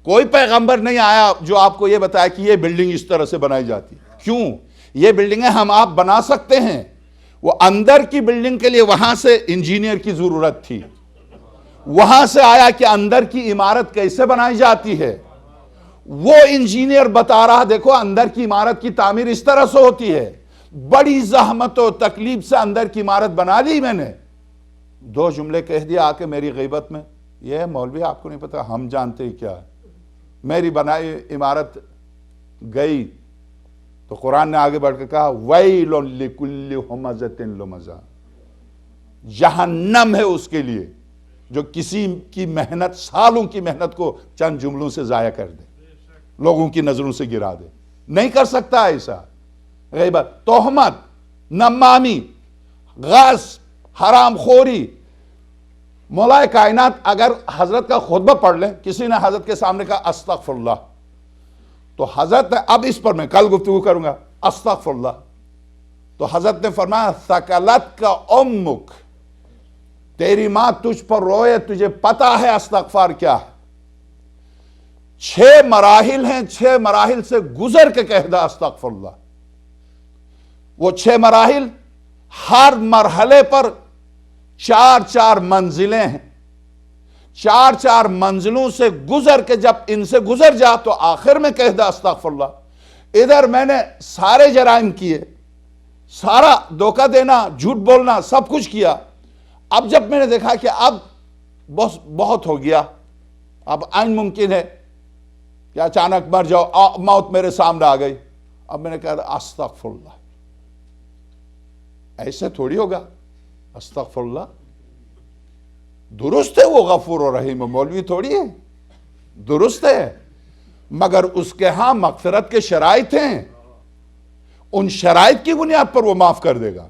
کوئی پیغمبر نہیں آیا جو آپ کو یہ بتایا کہ یہ بلڈنگ اس طرح سے بنائی جاتی ہے۔ کیوں؟ یہ بلڈنگیں ہم آپ بنا سکتے ہیں، وہ اندر کی بلڈنگ کے لیے وہاں سے انجینئر کی ضرورت تھی، وہاں سے آیا کہ اندر کی عمارت کیسے بنائی جاتی ہے، وہ انجینئر بتا رہا دیکھو اندر کی عمارت کی تعمیر اس طرح سے ہوتی ہے، بڑی زحمت و تکلیف سے اندر کی عمارت بنا لی میں نے۔ 2 جملے کہہ دیا آ کے میری غیبت میں، یہ مولوی آپ کو نہیں پتا، ہم جانتے ہی کیا ہے، میری بنائی عمارت گئی تو قرآن نے آگے بڑھ کے کہا وَيْلٌ لِكُلِّ ہُمَزَةٍ لُمَزَةٍ، جہنم ہے اس کے لیے جو کسی کی محنت، سالوں کی محنت کو چند جملوں سے ضائع کر دے، لوگوں کی نظروں سے گرا دے۔ نہیں کر سکتا ایسا۔ غیبت، تہمت، نمامی، غصب، حرام خوری۔ مولا کائنات اگر حضرت کا خطبہ پڑھ لیں، کسی نے حضرت کے سامنے کہا استغفر اللہ، تو حضرت نے، اب اس پر میں کل گفتگو کروں گا، استغفر اللہ، تو حضرت نے فرمایا ثقلت کا امک، تیری ماں تجھ پر روئے، تجھے پتا ہے استغفار کیا ہے۔ 6 مراحل ہیں، 6 مراحل سے گزر کے کہہ دا استغفر اللہ۔ وہ 6 مراحل، ہر مرحلے پر 4 منزلیں ہیں، 4 منزلوں سے گزر کے جب ان سے گزر جا تو آخر میں کہہ دا استغفر اللہ۔ ادھر میں نے سارے جرائم کیے، سارا دھوکہ دینا، جھوٹ بولنا، سب کچھ کیا، اب جب میں نے دیکھا کہ اب بہت ہو گیا، اب عین ممکن ہے کہ اچانک مر جاؤ، موت میرے سامنے آ گئی، اب میں نے کہا استغفر اللہ۔ ایسے تھوڑی ہوگا استغفر اللہ، درست ہے وہ غفور و رحیم، مولوی تھوڑی ہے، درست ہے، مگر اس کے ہاں مغفرت کے شرائط ہیں، ان شرائط کی بنیاد پر وہ معاف کر دے گا۔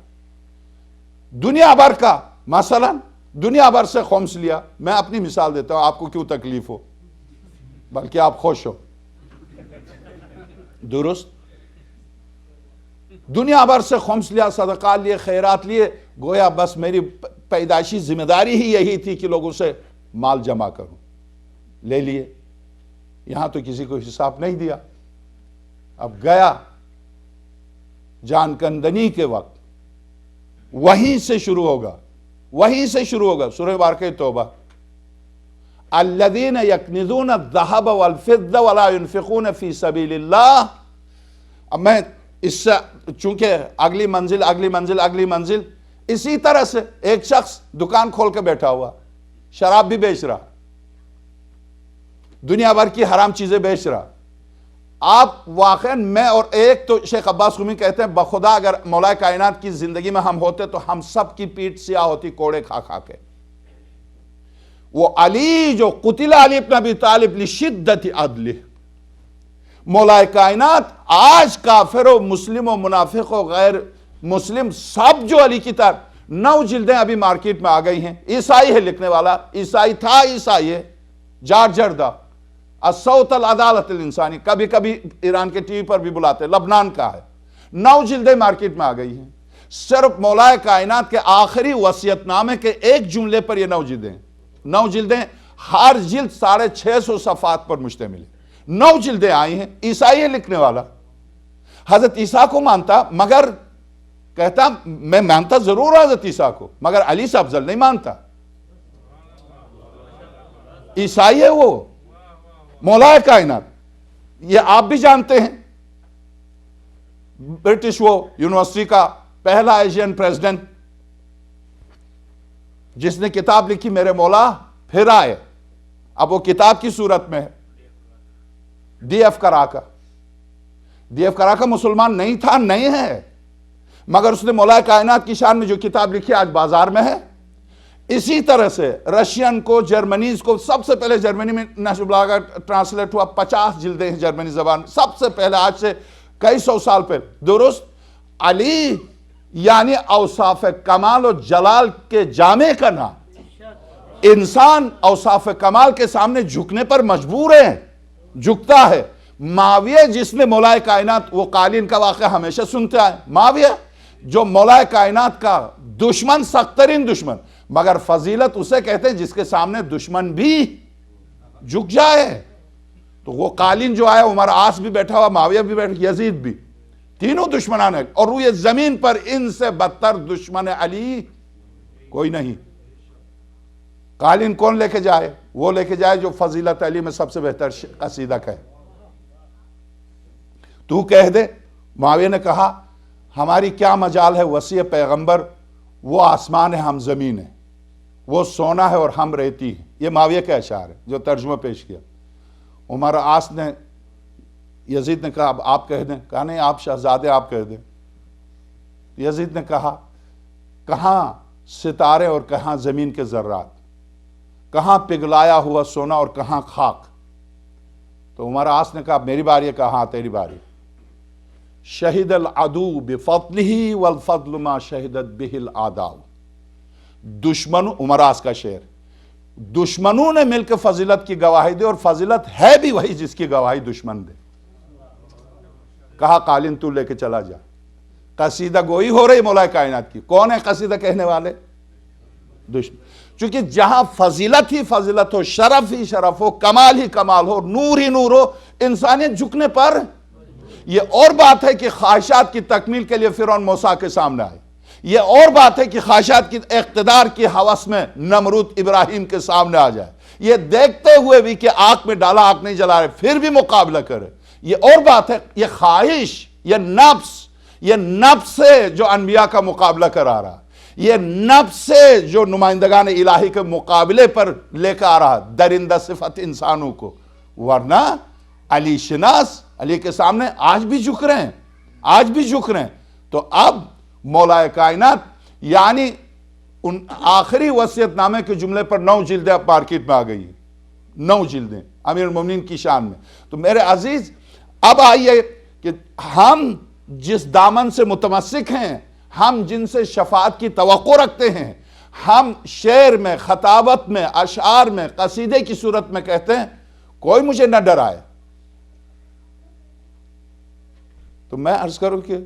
دنیا بھر کا، مثلا دنیا بھر سے خمس لیا، میں اپنی مثال دیتا ہوں، آپ کو کیوں تکلیف ہو، بلکہ آپ خوش ہو، درست، دنیا بھر سے خمس لیا، صدقات لیے، خیرات لیے، گویا بس میری پیدائشی ذمہ داری ہی یہی تھی کہ لوگوں سے مال جمع کروں، لے لیے، یہاں تو کسی کو حساب نہیں دیا، اب گیا جان کندنی کے وقت، وہیں سے شروع ہوگا، وہیں سے شروع ہوگا۔ سورہ بارکہ توبہ، الذین یکنزون الذہب والفضہ ولا ينفقون فی سبیل اللہ۔ اب میں اس سے، چونکہ اگلی منزل اسی طرح سے ایک شخص دکان کھول کے بیٹھا ہوا، شراب بھی بیچ رہا، دنیا بھر کی حرام چیزیں بیچ رہا، آپ واقعا، میں اور ایک تو شیخ عباس قمی کہتے ہیں بخدا اگر مولا کائنات کی زندگی میں ہم ہوتے تو ہم سب کی پیٹ سیاہ ہوتی کوڑے کھا کھا کے۔ وہ علی جو قتل علی ابن ابی طالب لشدت عدلہ، مولا کائنات آج کافر و مسلم و منافق و غیر مسلم سب جو علی کی طرف، 9 جلدیں ابھی مارکیٹ میں آ گئی ہیں، عیسائی ہے لکھنے والا، عیسائی تھا، عیسائی ہے، جارج جردہ، الصوت العدالت الانسانی، کبھی کبھی ایران کے ٹی وی پر بھی بلاتے، لبنان کا ہے، 9 جلدیں مارکیٹ میں آ گئی ہیں۔ صرف مولا کائنات کے آخری وصیت نامے کے ایک جملے پر یہ 9 جلدیں ہر جلد 650 صفحات پر مشتمل ہے۔ 9 جلدیں آئی ہیں۔ عیسائی ہے لکھنے والا، حضرت عیسیٰ کو مانتا، مگر کہتا میں مانتا ضرور حضرت عیسیٰ کو، مگر علی سے افضل نہیں مانتا۔ عیسائی ہے وہ، مولا کائنات، یہ آپ بھی جانتے ہیں۔ برٹش وہ یونیورسٹی کا پہلا ایشین پریزیڈنٹ جس نے کتاب لکھی میرے مولا پھر آئے، اب وہ کتاب کی صورت میں ہے، ڈی ایف کراکا۔ ڈی ایف کراکا مسلمان نہیں تھا، نہیں ہے، مگر اس نے مولا کائنات کی شان میں جو کتاب لکھی آج بازار میں ہے۔ اسی طرح سے رشین کو، جرمنیز کو، سب سے پہلے جرمنی میں نہج البلاغہ ٹرانسلیٹ ہوا، 50 جلدیں ہیں جرمنی زبان، سب سے پہلے آج سے کئی سو سال پہلے۔ درست، علی یعنی اوصاف کمال و جلال کے جامع کا نام۔ انسان اوصاف کمال کے سامنے جھکنے پر مجبور ہے، جھکتا ہے۔ معاویہ جس نے مولا کائنات، وہ قالین کا واقعہ ہمیشہ سنتے آئے، معاویہ جو مولا کائنات کا دشمن، سخت ترین دشمن، مگر فضیلت اسے کہتے ہیں جس کے سامنے دشمن بھی جھک جائے۔ تو وہ قالین جو آیا، عمر عاص بھی بیٹھا ہوا، معاویہ بھی بیٹھا، یزید بھی، تینوں دشمنان ہیں، اور روئے زمین پر ان سے بدتر دشمن علی کوئی نہیں۔ قالین کون لے کے جائے؟ وہ لے کے جائے جو فضیلت علی میں سب سے بہتر قصیدہ کہے۔ تو کہہ دے، معاویہ نے کہا ہماری کیا مجال ہے، وسیع پیغمبر، وہ آسمان ہے ہم زمین ہے، وہ سونا ہے اور ہم ریتی ہیں۔ یہ معاویہ کا اشعار ہے جو ترجمہ پیش کیا۔ عمر عاص نے، یزید نے کہا اب آپ کہہ دیں، کہا نہیں آپ شہزادے آپ کہہ دیں۔ یزید نے کہا کہاں ستارے اور کہاں زمین کے ذرات، کہاں پگھلایا ہوا سونا اور کہاں خاک۔ تو عمر عاص نے کہا میری باری ہے، کہا ہاں تیری باری۔ شہد العدو بفضلہ والفضل ما شہدت بہ الاعداء۔ دشمنوں، عمر عاص کا شعر، دشمنوں نے مل کے فضیلت کی گواہی دی، اور فضیلت ہے بھی وہی جس کی گواہی دشمن دے۔ کہا قالین تو لے کے چلا جا۔ قصیدہ گوئی ہو رہی مولا کائنات کی، کون ہے قصیدہ کہنے والے؟ دشمن۔ چونکہ جہاں فضیلت ہی فضیلت ہو، شرف ہی شرف ہو، کمال ہی کمال ہو، نور ہی نور ہو، انسانیت جھکنے پر۔ یہ اور بات ہے کہ خواہشات کی تکمیل کے لیے فرعون موسیٰ کے سامنے آئے، یہ اور بات ہے کہ خواہشات کی اقتدار کی ہوس میں نمرود ابراہیم کے سامنے آ جائے، یہ دیکھتے ہوئے بھی کہ آگ میں ڈالا آگ نہیں جلا رہے پھر بھی مقابلہ کرے۔ یہ اور بات ہے، یہ خواہش، یہ نفس سے جو انبیاء کا مقابلہ کرا رہا، یہ نفس سے جو نمائندگان الہی کے مقابلے پر لے کر آ رہا، درندہ صفت انسانوں کو۔ ورنہ علی شناس، علی کے سامنے آج بھی جھک رہے ہیں، آج بھی جھک رہے ہیں۔ تو اب مولا کائنات یعنی ان آخری وصیت نامے کے جملے پر 9 جلدیں اب مارکیٹ میں آ گئی ہیں، 9 جلدیں امیر المومنین کی شان میں۔ تو میرے عزیز اب آئیے کہ ہم جس دامن سے متمسک ہیں، ہم جن سے شفاعت کی توقع رکھتے ہیں، ہم شعر میں، خطابت میں، اشعار میں، قصیدے کی صورت میں کہتے ہیں کوئی مجھے نہ ڈرائے۔ تو میں عرض کروں کہ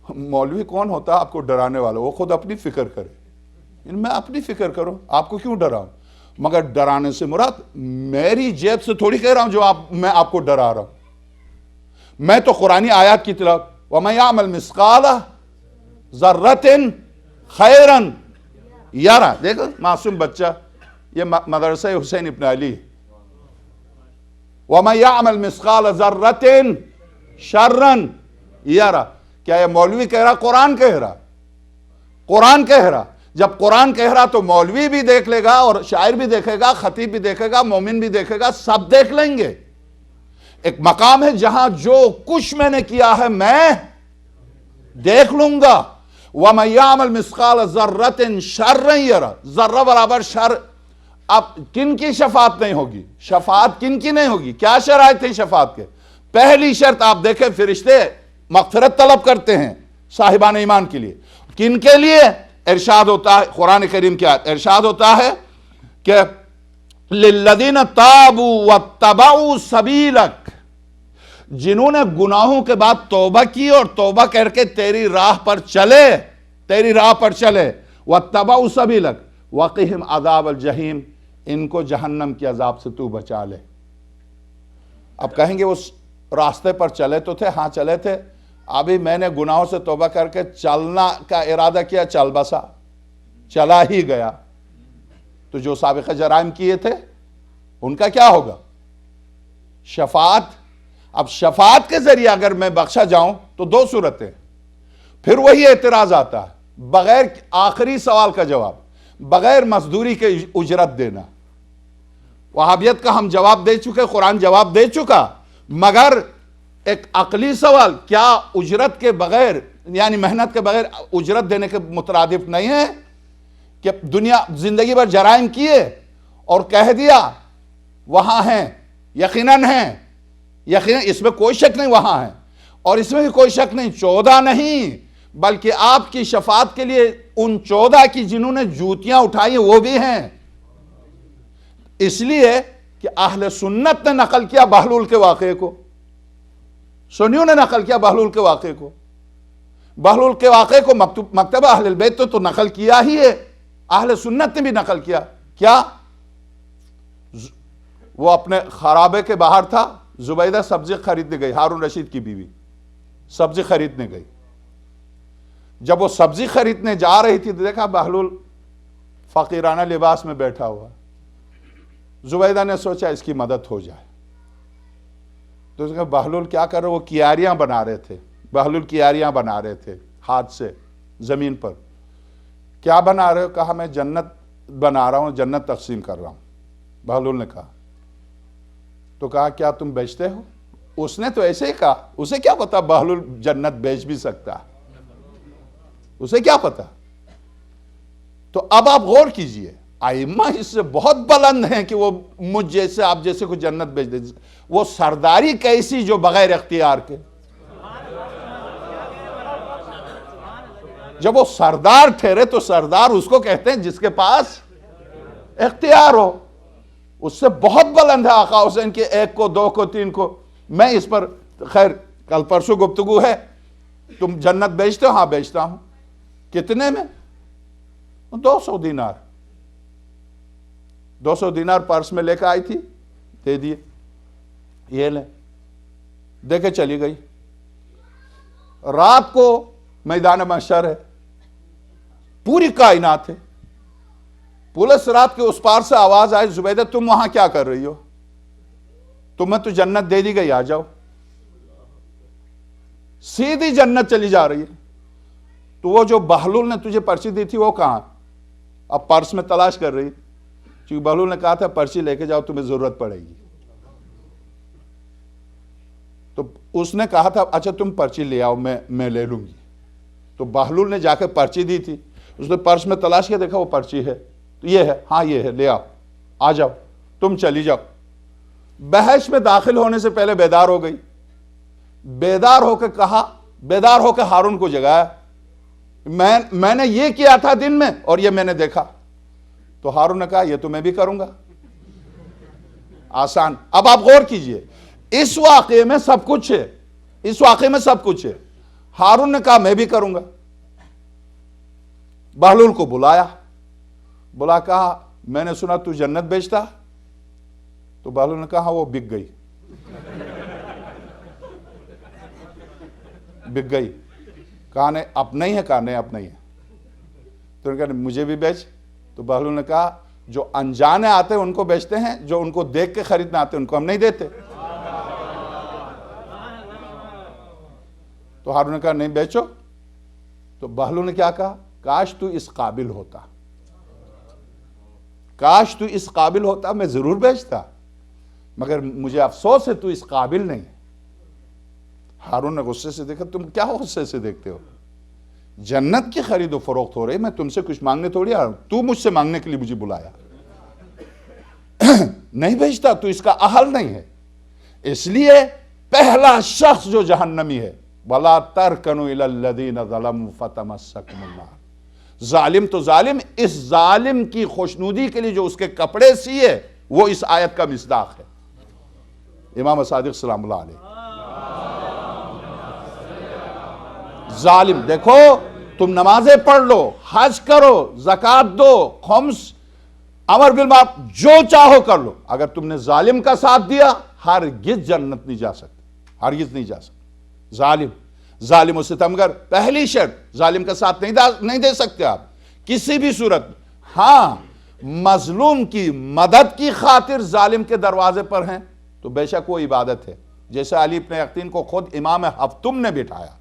مولوی کون ہوتا ہے آپ کو ڈرانے والا؟ وہ خود اپنی فکر کرے، میں اپنی فکر کروں، آپ کو کیوں ڈراؤں؟ مگر ڈرانے سے مراد میری جیب سے تھوڑی کہہ رہا ہوں جو میں آپ کو ڈرا رہا ہوں۔ میں تو قرآنی آیات کی تلاوت، وَمَن يَعْمَلْ مِثْقَالَ ذَرَّةٍ خَيْرًا يَرَهُ۔ دیکھو معصوم بچہ، یہ مدرسہ حسین ابن علی۔ وَمَن يَعْمَلْ مِثْقَالَ ذَرَّةٍ شَرًّا يَرَهُ۔ کیا یہ مولوی کہہ رہا؟ قرآن کہہ رہا، قرآن کہہ رہا۔ جب قرآن کہہ رہا تو مولوی بھی دیکھ لے گا، اور شاعر بھی دیکھے گا، خطیب بھی دیکھے گا، مومن بھی دیکھے گا، سب دیکھ لیں گے۔ ایک مقام ہے جہاں جو کچھ میں نے کیا ہے میں دیکھ لوں گا۔ وَمَن يَعْمَلْ مِثْقَالَ ذَرَّةٍ شَرًّا يَرَهُ۔ ذرہ برابر شر۔ اب کن کی شفاعت نہیں ہوگی؟ شفاعت کن کی نہیں ہوگی؟ کیا شرائط تھی شفاعت کے؟ پہلی شرط آپ دیکھیں، فرشتے مغفرت طلب کرتے ہیں صاحبان ایمان کے لیے۔ کن کے لیے؟ ارشاد ہوتا ہے قرآن کریم کی آیت، ارشاد ہوتا ہے کہ لِلَّذِينَ تَابُوا وَاتَّبَعُوا سَبِيلَكَ، جنہوں نے گناہوں کے بعد توبہ کی اور توبہ کر کے تیری راہ پر چلے، تیری راہ پر چلے، وَاتَّبَعُوا سَبِيلَكَ وَقِهِمْ عَذَابَ الْجَحِيمِ، ان کو جہنم کے عذاب سے تو بچا لے۔ اب کہیں گے اس راستے پر چلے تو تھے، ہاں چلے تھے، ابھی میں نے گناہوں سے توبہ کر کے چلنا کا ارادہ کیا، چل بسا، چلا ہی گیا، تو جو سابقہ جرائم کیے تھے ان کا کیا ہوگا؟ شفاعت۔ اب شفاعت کے ذریعے اگر میں بخشا جاؤں تو دو صورتیں، پھر وہی اعتراض آتا ہے، بغیر آخری سوال کا جواب، بغیر مزدوری کے اجرت دینا۔ وہابیت کا ہم جواب دے چکے، قرآن جواب دے چکا، مگر ایک عقلی سوال، کیا اجرت کے بغیر یعنی محنت کے بغیر اجرت دینے کے مترادف نہیں ہے کہ دنیا زندگی بھر جرائم کیے اور کہہ دیا وہاں ہیں، یقیناً ہیں، یقیناً اس میں کوئی شک نہیں وہاں ہیں، اور اس میں بھی کوئی شک نہیں 14 نہیں بلکہ آپ کی شفاعت کے لیے ان 14 کی جنہوں نے جوتیاں اٹھائی وہ بھی ہیں۔ اس لیے کہ اہل سنت نے نقل کیا بہلول کے واقعے کو، سنیوں نے نقل کیا بہلول کے واقعے کو، بہلول کے واقعے کو مکتبہ اہل البیت تو نقل کیا ہی ہے، اہل سنت نے بھی نقل کیا۔ کیا؟ وہ اپنے خرابے کے باہر تھا، زبیدہ سبزی خریدنے گئی، ہارون رشید کی بیوی سبزی خریدنے گئی، جب وہ سبزی خریدنے جا رہی تھی دیکھا بہلول فقیرانہ لباس میں بیٹھا ہوا، زبیدہ نے سوچا اس کی مدد ہو جائے، تو اس نے کہا بہلول کیا کر رہے؟ وہ کیاریاں بنا رہے تھے، بہلول کیاریاں بنا رہے تھے ہاتھ سے زمین پر۔ کیا بنا رہے ہو؟ کہا میں جنت بنا رہا ہوں، جنت تقسیم کر رہا ہوں۔ بہلول نے کہا، تو کہا کیا تم بیچتے ہو؟ اس نے تو ایسے ہی کہا، اسے کیا پتا بہلول جنت بیچ بھی سکتا، اسے کیا پتا۔ تو اب آپ غور کیجئے، ائمہ اس سے بہت بلند ہیں کہ وہ مجھ جیسے آپ جیسے کو جنت بیچ دے۔ وہ سرداری کیسی جو بغیر اختیار کے، جب وہ سردار ٹھہرے تو سردار اس کو کہتے ہیں جس کے پاس اختیار ہو، اس سے بہت بلند ہے آقا حسین کے 1 کو 2 کو 3 کو۔ میں اس پر خیر کل پرسوں گفتگو ہے، تم جنت بیچتے ہو؟ ہاں بیچتا ہوں۔ کتنے میں؟ 200 دینار 200 دینار پرس میں لے کے آئی تھی، دے دیے، یہ لیں، دے کے چلی گئی۔ رات کو میدان محشر ہے، پوری کائنات ہے، پولیس رات کے اس پار سے آواز آئی، زبیدہ تم وہاں کیا کر رہی ہو؟ تمہیں تو جنت دے دی گئی، آ جاؤ۔ سیدھی جنت چلی جا رہی ہے۔ تو وہ جو بہلول نے تجھے پرچی دی تھی وہ کہاں؟ اب پرس میں تلاش کر رہی، کیونکہ بہلول نے کہا تھا پرچی لے کے جاؤ، تمہیں ضرورت پڑے گی۔ تو اس نے کہا تھا اچھا تم پرچی لے آؤ، میں لے لوں گی۔ تو بہلول نے جا کے پرچی دی تھی، اس نے پرس میں تلاش کیا، دیکھا وہ پرچی ہے، تو یہ ہے، ہاں یہ ہے، لے آؤ، آ جاؤ، تم چلی جاؤ۔ بحث میں داخل ہونے سے پہلے بیدار ہو گئی، بیدار ہو کے کہا، بیدار ہو کے ہارون کو جگایا، میں نے یہ کیا تھا دن میں اور یہ میں نے دیکھا۔ تو ہارون نے کہا یہ تو میں بھی کروں گا، آسان۔ اب آپ غور کیجئے، اس واقعے میں سب کچھ ہے، اس واقعے میں سب کچھ ہے۔ ہارون نے کہا میں بھی کروں گا، بہلول کو بلایا، بلا کہا میں نے سنا تو جنت بیچتا، تو بہلول نے کہا وہ بک گئی، بک گئی۔ کہا نہیں اب نہیں ہے، کہا نہیں اب نہیں ہے۔ تو انہوں نے کہا مجھے بھی بیچ۔ تو بہلول نے کہا جو انجانے آتے ہیں ان کو بیچتے ہیں، جو ان کو دیکھ کے خریدنا آتے ہیں ان کو ہم نہیں دیتے۔ تو ہارون نے کہا نہیں بیچو۔ تو بہلول نے کیا کہا؟ کاش تو اس قابل ہوتا، کاش تو اس قابل ہوتا، میں ضرور بیچتا، مگر مجھے افسوس ہے تو اس قابل نہیں۔ ہارون نے غصے سے دیکھا، تم کیا غصے سے دیکھتے ہو؟ جنت کی خرید و فروخت ہو رہی، میں تم سے کچھ مانگنے تھوڑی آ رہا ہوں، تو مجھ سے مانگنے کے لیے مجھے بلایا، نہیں بیچتا، تو اس کا اہل نہیں ہے۔ اس لیے پہلا شخص جو جہنمی ہے، وَلَا تَرْكَنُوا إِلَى الَّذِينَ ظَلَمُوا فَتَمَسَّكُمُ النَّارُ، ظالم تو ظالم، اس ظالم کی خوشنودی کے لیے جو اس کے کپڑے سیے وہ اس آیت کا مصداق ہے۔ امام صادق سلام اللہ علیہ۔ ظالم دیکھو تم نمازیں پڑھ لو، حج کرو، زکوٰۃ دو، خمس، امر بالمعروف، جو چاہو کر لو، اگر تم نے ظالم کا ساتھ دیا ہرگز جنت نہیں جا سکتے، ہرگز نہیں جا سکتے۔ ظالم و ستمگر، پہلی شرط ظالم کا ساتھ نہیں دے سکتے آپ کسی بھی صورت میں۔ ہاں مظلوم کی مدد کی خاطر ظالم کے دروازے پر ہیں تو بے شک وہ عبادت ہے، جیسے علی بن یقطین کو خود امام ہفتم نے بٹھایا،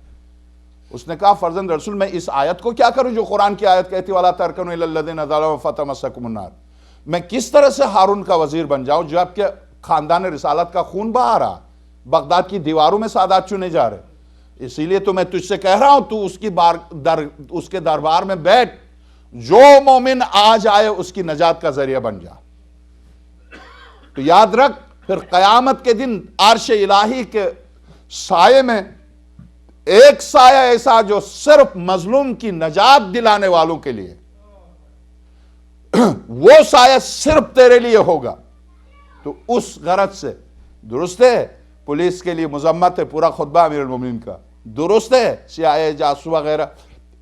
اس نے کہا فرزند رسول میں اس آیت کو کیا کروں جو قرآن کی آیت کہتی وَلَا تَرْكَنُوا إِلَى الَّذِينَ ظَلَمُوا فَتَمَسَّكُمُ النَّارُ، میں کس طرح سے ہارون کا وزیر بن جاؤں جو آپ کے خاندان رسالت کا خون بہا رہا، بغداد کی دیواروں میں سادات چنے جا رہے، اسی لیے تو میں تجھ سے کہہ رہا ہوں تو اس کے دربار میں بیٹھ، جو مومن آ جائے اس کی نجات کا ذریعہ بن جا۔ تو یاد رکھ پھر قیامت کے دن عرش الہی کے سائے میں ایک سایہ ایسا جو صرف مظلوم کی نجات دلانے والوں کے لیے، وہ سایہ صرف تیرے لیے ہوگا۔ تو اس غرض سے درست ہے پولیس کے لیے مذمت ہے پورا خطبہ امیر المومنین کا، درست ہے CIA جاسوس وغیرہ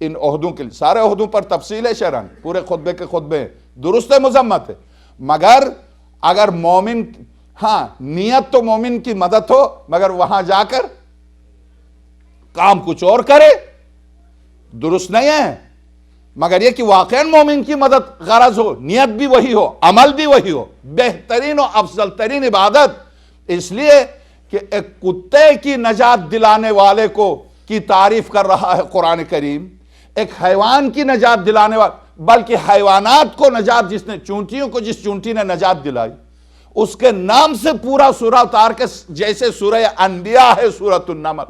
ان عہدوں کے لیے، سارے عہدوں پر تفصیل ہے شرعاً، پورے خطبے کے خطبے درست ہے، مذمت ہے، مگر اگر مومن، ہاں نیت تو مومن کی مدد ہو مگر وہاں جا کر کام کچھ اور کرے درست نہیں ہے، مگر یہ کہ واقعاً مومن کی مدد غرض ہو، نیت بھی وہی ہو، عمل بھی وہی ہو، بہترین و افضل ترین عبادت، اس لیے کہ ایک کتے کی نجات دلانے والے کو کی تعریف کر رہا ہے قرآن کریم، ایک حیوان کی نجات دلانے والا، بلکہ حیوانات کو نجات جس نے، چونٹیوں کو جس چونٹی نے نجات دلائی اس کے نام سے پورا سورہ اتار کے، جیسے سورہ انبیاء ہے سورۃ النمل،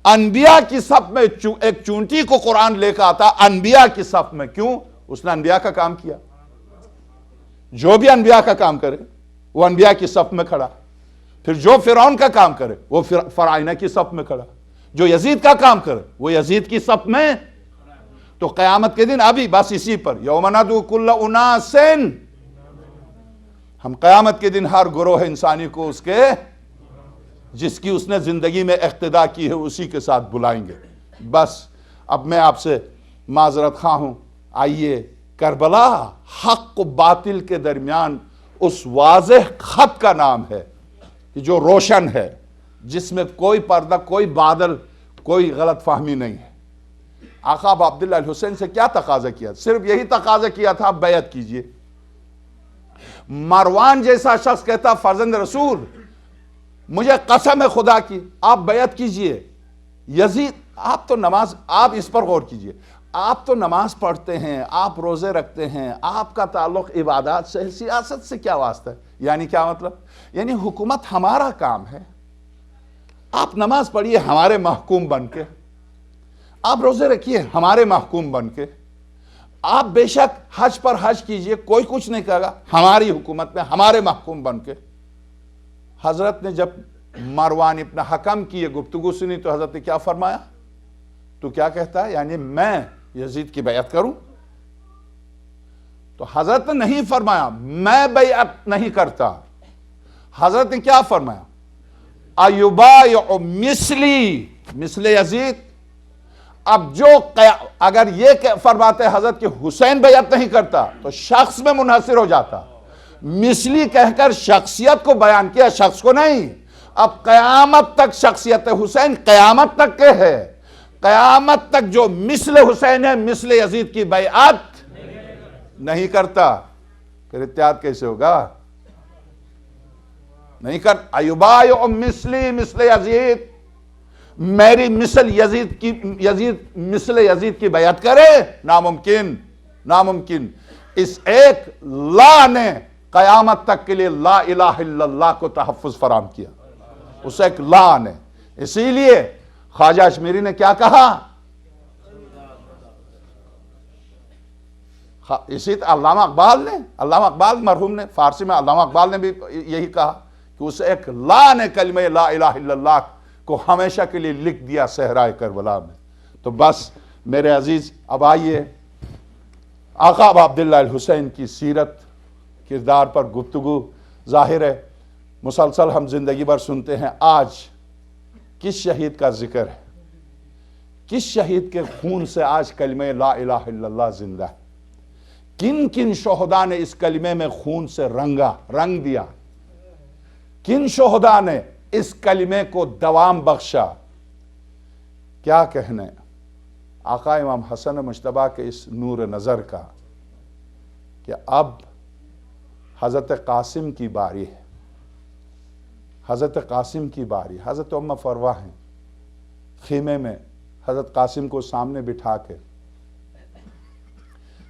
انبیاء کی صف میں ایک چونٹی کو قرآن لے کے آتا انبیاء کی صف میں، کیوں؟ اس نے انبیاء کا کام کیا، جو بھی انبیاء کا کام کرے وہ انبیاء کی صف میں کھڑا، پھر جو فرعون کا کام کرے وہ فرعونہ کی صف میں کھڑا، جو یزید کا کام کرے وہ یزید کی صف میں۔ تو قیامت کے دن ابھی بس اسی پر یوم ندعو کل اناس، ہم قیامت کے دن ہر گروہ انسانی کو اس کے جس کی اس نے زندگی میں اقتدا کی ہے اسی کے ساتھ بلائیں گے۔ بس اب میں آپ سے معذرت خواہ ہوں، آئیے کربلا حق و باطل کے درمیان اس واضح خط کا نام ہے کہ جو روشن ہے، جس میں کوئی پردہ، کوئی بادل، کوئی غلط فہمی نہیں ہے۔ آقا ابو عبداللہ الحسین سے کیا تقاضا کیا؟ صرف یہی تقاضا کیا تھا آپ بیعت کیجئے۔ مروان جیسا شخص کہتا فرزند رسول مجھے قسم ہے خدا کی آپ بیعت کیجئے۔ یزید آپ تو نماز، آپ اس پر غور کیجئے، آپ تو نماز پڑھتے ہیں، آپ روزے رکھتے ہیں، آپ کا تعلق عبادات سے، سیاست سے کیا واسطہ ہے؟ یعنی کیا مطلب؟ یعنی حکومت ہمارا کام ہے، آپ نماز پڑھیے ہمارے محکوم بن کے، آپ روزے رکھیے ہمارے محکوم بن کے، آپ بے شک حج پر حج کیجئے، کوئی کچھ نہیں کہے گا، ہماری حکومت میں ہمارے محکوم بن کے۔ حضرت نے جب مروان ابن حکم کی یہ گفتگو سنی تو حضرت نے کیا فرمایا؟ تو کیا کہتا ہے؟ یعنی میں یزید کی بیعت کروں؟ تو حضرت نے نہیں فرمایا میں بیعت نہیں کرتا، حضرت نے کیا فرمایا؟ ایبایع مثلی مثل یزید۔ اب جو اگر یہ فرماتے حضرت کہ حسین بیعت نہیں کرتا تو شخص میں منحصر ہو جاتا، مثلی کہہ کر شخصیت کو بیان کیا، شخص کو نہیں۔ اب قیامت تک شخصیت حسین قیامت تک کے ہے، قیامت تک جو مثل حسین ہے مثل یزید کی بیعت نہیں کرتا، پھر اتحاد کیسے ہوگا؟ نہیں کر ایبایع مثلی مثل یزید، میری مثل مثل یزید کی بیعت کرے، ناممکن، ناممکن۔ اس ایک لا نے قیامت تک کے لیے لا الہ الا اللہ کو تحفظ فراہم کیا، اس ایک لا نے۔ اسی لیے خواجہ اشمیری نے کیا کہا؟ اسی علامہ اقبال مرحوم نے، فارسی میں علامہ اقبال نے بھی یہی کہا کہ اس ایک لا نے کلمہ لا الہ الا اللہ کو ہمیشہ کے لیے لکھ دیا صحرائے کربلا میں۔ تو بس میرے عزیز اب آئیے آقا ابو عبداللہ الحسین کی سیرت کردار پر گفتگو ظاہر ہے مسلسل ہم زندگی بھر سنتے ہیں، آج کس شہید کا ذکر ہے؟ کس شہید کے خون سے آج کلمہ لا الہ الا اللہ زندہ ہے؟ کن کن شہداء نے اس کلمے میں خون سے رنگ دیا؟ کن شہداء نے اس کلمے کو دوام بخشا؟ کیا کہنے آقا امام حسن مجتبیٰ کے اس نور نظر کا کہ اب حضرت قاسم کی باری ہے، حضرت قاسم کی باری۔ حضرت ام فروہ ہیں خیمے میں، حضرت قاسم کو سامنے بٹھا کے،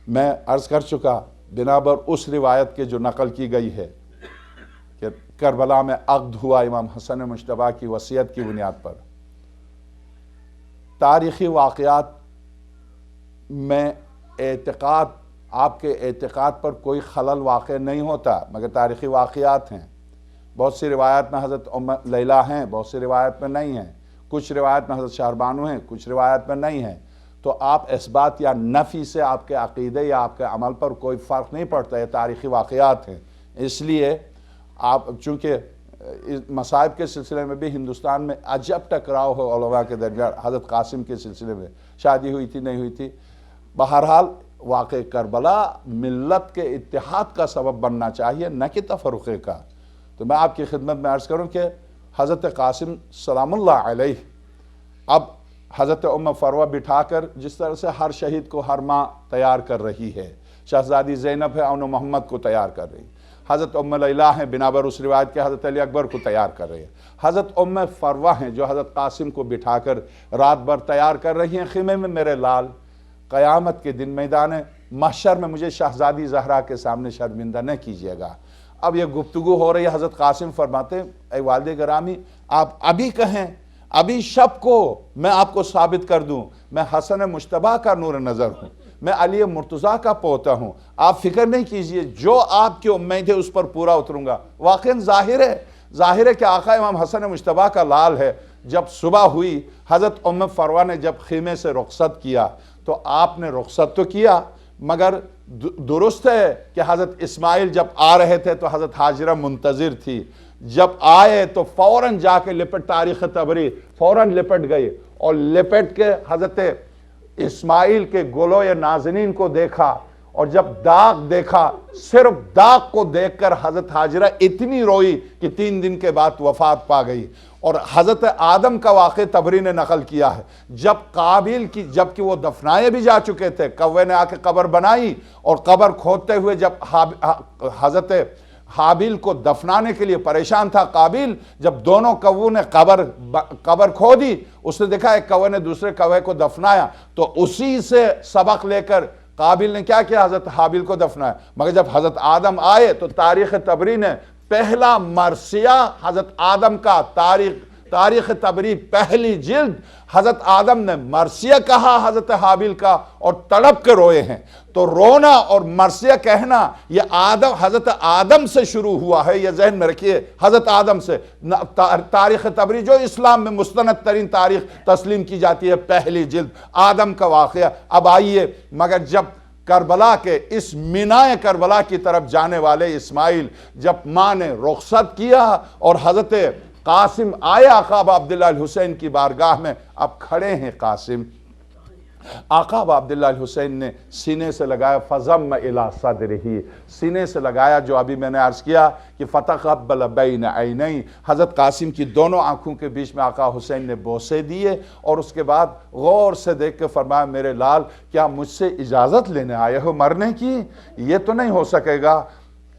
میں عرض کر چکا بنابر اس روایت کے جو نقل کی گئی ہے کہ کربلا میں عقد ہوا امام حسن مجتبیٰ کی وصیت کی بنیاد پر۔ تاریخی واقعات میں اعتقاد، آپ کے اعتقاد پر کوئی خلل واقع نہیں ہوتا، مگر تاریخی واقعات ہیں۔ بہت سی روایات میں حضرت ام لیلہ ہیں، بہت سی روایت میں نہیں ہیں، کچھ روایت میں حضرت شہربانو ہیں، کچھ روایت میں نہیں ہیں۔ تو آپ اثبات یا نفی سے آپ کے عقیدے یا آپ کے عمل پر کوئی فرق نہیں پڑتا، یہ تاریخی واقعات ہیں۔ اس لیے آپ چونکہ مصائب کے سلسلے میں بھی ہندوستان میں عجب ٹکراؤ ہو علماء کے درمیان، حضرت قاسم کے سلسلے میں شادی ہوئی تھی نہیں ہوئی تھی، بہرحال واقع کربلا ملت کے اتحاد کا سبب بننا چاہیے، نہ کہ تفرقے کا۔ تو میں آپ کی خدمت میں عرض کروں کہ حضرت قاسم سلام اللہ علیہ اب حضرت ام فروہ بٹھا کر جس طرح سے ہر شہید کو ہر ماں تیار کر رہی ہے، شہزادی زینب ہے اون محمد کو تیار کر رہی، حضرت ام لیلہ ہیں بنابر اس روایت کے حضرت علی اکبر کو تیار کر رہی ہے، حضرت ام فروہ ہیں جو حضرت قاسم کو بٹھا کر رات بھر تیار کر رہی ہیں خیمے میں۔ میرے لال، قیامت کے دن میدان محشر میں مجھے شہزادی زہرا کے سامنے شرمندہ نہ کیجیے گا۔ اب یہ گفتگو ہو رہی ہے، حضرت قاسم فرماتے ہیں اے والد گرامی آپ ابھی کہیں، ابھی شب کو میں آپ کو ثابت کر دوں میں حسن مجتبیٰ کا نور نظر ہوں، میں علی مرتضیٰ کا پوتا ہوں، آپ فکر نہیں کیجئے، جو آپ کی امید ہے اس پر پورا اتروں گا۔ واقعاً ظاہر ہے کہ آقا امام حسن مجتبیٰ کا لال ہے۔ جب صبح ہوئی، حضرت ام فروہ نے جب خیمے سے رخصت کیا تو آپ نے رخصت تو کیا، مگر درست ہے کہ حضرت اسماعیل جب آ رہے تھے تو حضرت ہاجرہ منتظر تھی، جب آئے تو فوراً جا کے لپٹ، تاریخ طبری فوراً لپٹ گئی اور لپٹ کے حضرت اسماعیل کے گلوئے نازنین کو دیکھا، اور جب داغ دیکھا، صرف داغ کو دیکھ کر حضرت ہاجرہ اتنی روئی کہ 3 دن کے بعد وفات پا گئی۔ اور حضرت آدم کا واقعہ طبری نے نقل کیا ہے، جب قابیل کی، جبکہ وہ دفنائے بھی جا چکے تھے، کوے نے آ کے قبر بنائی اور قبر کھودتے ہوئے جب حضرت حابیل کو دفنانے کے لیے پریشان تھا قابیل، جب دونوں کووں نے قبر کھودی، اس نے دیکھا ایک کوے نے دوسرے کوے کو دفنایا، تو اسی سے سبق لے کر قابیل نے کیا کیا؟ حضرت حابیل کو دفنایا۔ مگر جب حضرت آدم آئے تو تاریخ طبری نے پہلا مرثیہ حضرت آدم کا، تاریخ طبری پہلی جلد، حضرت آدم نے مرثیہ کہا حضرت حابیل کا اور تڑپ کے روئے ہیں۔ تو رونا اور مرثیہ کہنا یہ حضرت آدم سے شروع ہوا ہے، یہ ذہن میں رکھیے، حضرت آدم سے۔ تاریخ طبری جو اسلام میں مستند ترین تاریخ تسلیم کی جاتی ہے، پہلی جلد آدم کا واقعہ۔ اب آئیے، مگر جب کربلا کے اس مینائے کربلا کی طرف جانے والے اسماعیل، جب ماں نے رخصت کیا اور حضرت قاسم آئے آقا ابا عبداللہ الحسین کی بارگاہ میں، اب کھڑے ہیں قاسم، آقا ابا عبداللہ الحسین نے سینے سے لگایا فضم الی صدرہ، سینے سے لگایا، جو ابھی میں نے عرض کیا کہ فتقبل بین عینی، حضرت قاسم کی دونوں آنکھوں کے بیچ میں آقا حسین نے بوسے دیے اور اس کے بعد غور سے دیکھ کے فرمایا میرے لال کیا مجھ سے اجازت لینے آئے ہو مرنے کی؟ یہ تو نہیں ہو سکے گا۔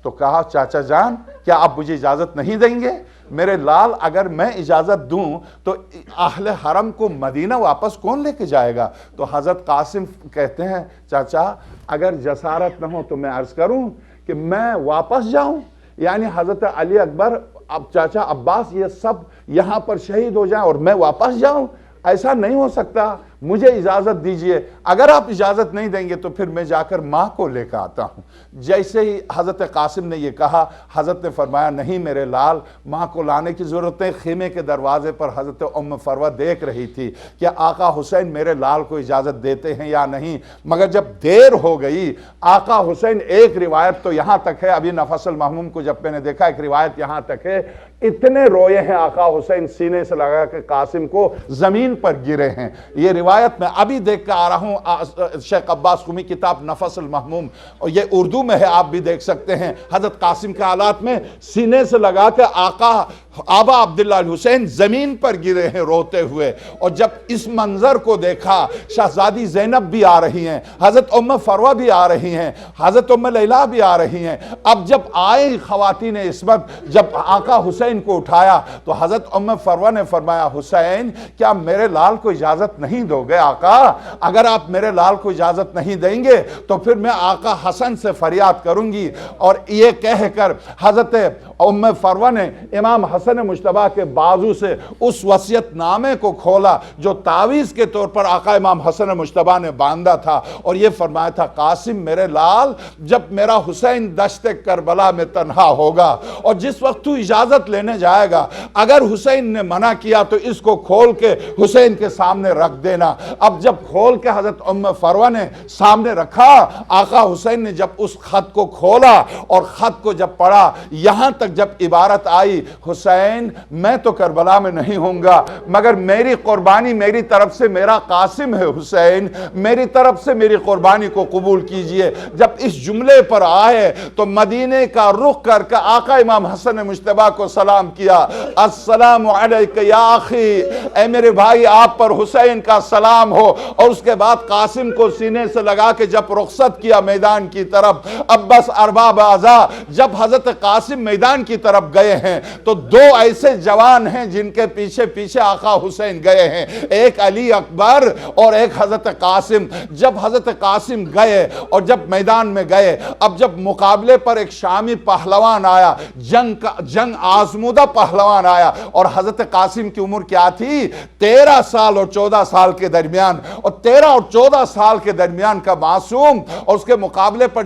تو کہا چاچا جان کیا آپ مجھے اجازت نہیں دیں گے؟ میرے لال اگر میں اجازت دوں تو اہل حرم کو مدینہ واپس کون لے کے جائے گا؟ تو حضرت قاسم کہتے ہیں چاچا اگر جسارت نہ ہو تو میں عرض کروں کہ میں واپس جاؤں، یعنی حضرت علی اکبر، اب چاچا عباس، یہ سب یہاں پر شہید ہو جائیں اور میں واپس جاؤں؟ ایسا نہیں ہو سکتا، مجھے اجازت دیجئے۔ اگر آپ اجازت نہیں دیں گے تو پھر میں جا کر ماں کو لے کر آتا ہوں۔ جیسے ہی حضرت قاسم نے یہ کہا، حضرت نے فرمایا نہیں میرے لال، ماں کو لانے کی ضرورت نہیں۔ خیمے کے دروازے پر حضرت ام فروہ دیکھ رہی تھی کہ آقا حسین میرے لال کو اجازت دیتے ہیں یا نہیں، مگر جب دیر ہو گئی آقا حسین، ایک روایت تو یہاں تک ہے، ابھی نفس المحموم کو جب میں نے دیکھا ایک روایت یہاں تک ہے، اتنے روئے ہیں آقا حسین سینے سے لگا کہ قاسم کو زمین پر گرے ہیں۔ یہ روایت میں ابھی دیکھ کر آ رہا ہوں، شیخ عباس قمی کتاب نفس المحموم، اور یہ اردو میں ہے، آپ بھی دیکھ سکتے ہیں۔ حضرت قاسم کے حالات میں سینے سے لگا کہ آقا آبا عبداللہ الحسین زمین پر گرے ہیں روتے ہوئے۔ اور جب اس منظر کو دیکھا، شہزادی زینب بھی آ رہی ہیں، حضرت ام فروہ بھی آ رہی ہیں، حضرت ام لیلا بھی آ رہی ہیں۔ اب جب آئے خواتین عصمت، جب آقا حسین کو اٹھایا تو حضرت ام فروہ نے فرمایا حسین کیا میرے لال کو اجازت نہیں دو گے آقا؟ اگر آپ میرے لال کو اجازت نہیں دیں گے تو پھر میں آقا حسن سے فریاد کروں گی۔ اور یہ کہہ کر حضرت ام فروہ نے امام حسن مجتبیٰ کے بازو سے اس وصیت نامے کو کھولا جو تعویذ کے طور پر آقا امام حسن مجتبیٰ نے باندھا تھا، اور یہ فرمایا تھا قاسم میرے لال، جب میرا حسین دشت کربلا میں تنہا ہوگا اور جس وقت تو اجازت لینے جائے گا، اگر حسین نے منع کیا تو اس کو کھول کے حسین کے سامنے رکھ دینا۔ اب جب کھول کے حضرت ام فروہ نے سامنے رکھا، آقا حسین نے جب اس خط کو کھولا اور خط کو جب پڑھا، یہاں تک جب عبارت آئی حسین میں تو کربلا میں نہیں ہوں گا، مگر میری قربانی میری طرف سے میرا قاسم ہے، حسین میری طرف سے میری قربانی کو قبول کیجئے۔ جب اس جملے پر آئے تو مدینے کا رخ کر کے آقا امام حسن مجتبیٰ کو سلام کیا، السلام علیک یا اخی، اے میرے بھائی آپ پر حسین کا سلام ہو۔ اور اس کے بعد قاسم کو سینے سے لگا کے جب رخصت کیا میدان کی طرف، اب بس ارباب اعضاء جب حضرت قاسم میدان کی طرف گئے ہیں تو دو ایسے جوان ہیں جن کے پیچھے پیچھے آقا حسین گئے ہیں، ایک علی اکبر اور ایک حضرت قاسم۔ جب حضرت قاسم گئے اور جب میدان میں گئے، اب جب مقابلے پر ایک شامی پہلوان آیا، جنگ آزمودہ پہلوان آیا، اور حضرت قاسم کی عمر کیا تھی؟ 13 سال اور 14 سال کے درمیان، اور 13 اور 14 سال کے درمیان کا معصوم، اور اس کے مقابلے پر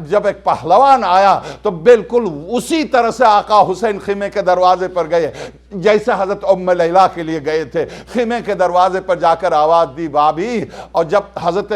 جب ایک پہلوان آیا تو بالکل اسی طرح سے آقا حسین خیمے کے دروازے پر گئے جیسے حضرت ام لیلا کے لیے گئے تھے۔ خیمے کے دروازے پر جا کر آواز دی بابی، اور جب حضرت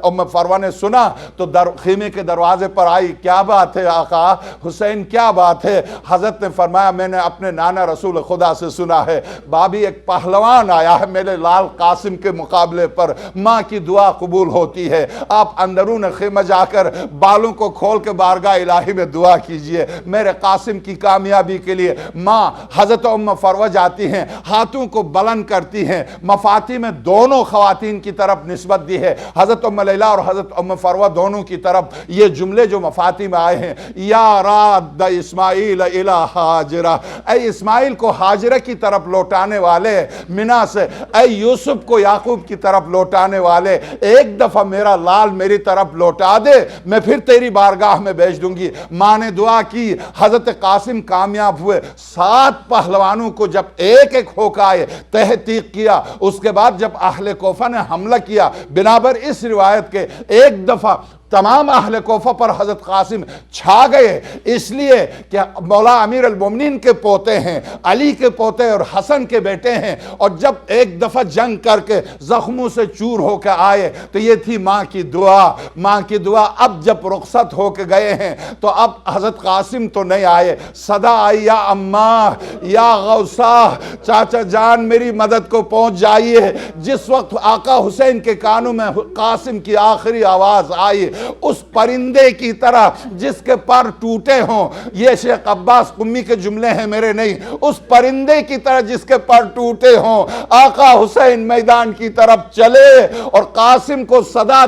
ام فروہ نے سنا تو خیمے کے دروازے پر آئی، کیا بات ہے آقا حسین کیا بات ہے؟ حضرت نے فرمایا میں نے اپنے نانا رسول خدا سے سنا ہے بابی ایک پہلوان آیا ہے میرے لال قاسم کے مقابلے پر، ماں کی دعا قبول ہوتی ہے، آپ اندرون خیمہ جا کر بالوں کو کھول کے بارگاہ الہی میں دعا کیجئے میرے قاسم کی کامیابی کے لیے۔ ماں حضرت ام فروہ جاتی ہیں، ہاتھوں کو بلند کرتی ہیں، مفاتی میں دونوں خواتین کی طرف نسبت دی ہے، حضرت ام لیلا اور حضرت ام فروہ دونوں کی طرف یہ جملے جو مفاتی میں آئے ہیں، یا راد اسماعیل الی ہاجرہ، اے اسماعیل کو ہاجرہ کی طرف لوٹانے والے، منا سے اے یوسف کو یعقوب کی طرف لوٹانے والے، ایک دفعہ میرا لال میری طرف لوٹا دے میں پھر تیری بارگاہ میں بھیج دوں گی۔ ماں نے دعا کی، حضرت قاسم کامیاب ہوئے۔ 7 پہلوانوں کو جب ایک ایک ہو کے آئے تحقیق کیا، اس کے بعد جب اہل کوفہ نے حملہ کیا، بنابر اس روایت کے ایک دفعہ تمام اہل کوفہ پر حضرت قاسم چھا گئے، اس لیے کہ مولا امیر المومنین کے پوتے ہیں، علی کے پوتے اور حسن کے بیٹے ہیں، اور جب ایک دفعہ جنگ کر کے زخموں سے چور ہو کے آئے تو یہ تھی ماں کی دعا، ماں کی دعا۔ اب جب رخصت ہو کے گئے ہیں تو اب حضرت قاسم تو نہیں آئے، صدا آئی یا اماں یا غوثہ، چاچا جان میری مدد کو پہنچ جائیے۔ جس وقت آقا حسین کے کانوں میں قاسم کی آخری آواز آئی، اس پرندے کی طرح جس کے پر ٹوٹے ہوں، یہ شیخ عباس قمی کے جملے ہیں میرے نہیں، اس پرندے کی طرح جس کے پر ٹوٹے ہوں، آقا حسین میدان کی طرف چلے اور قاسم کو صدا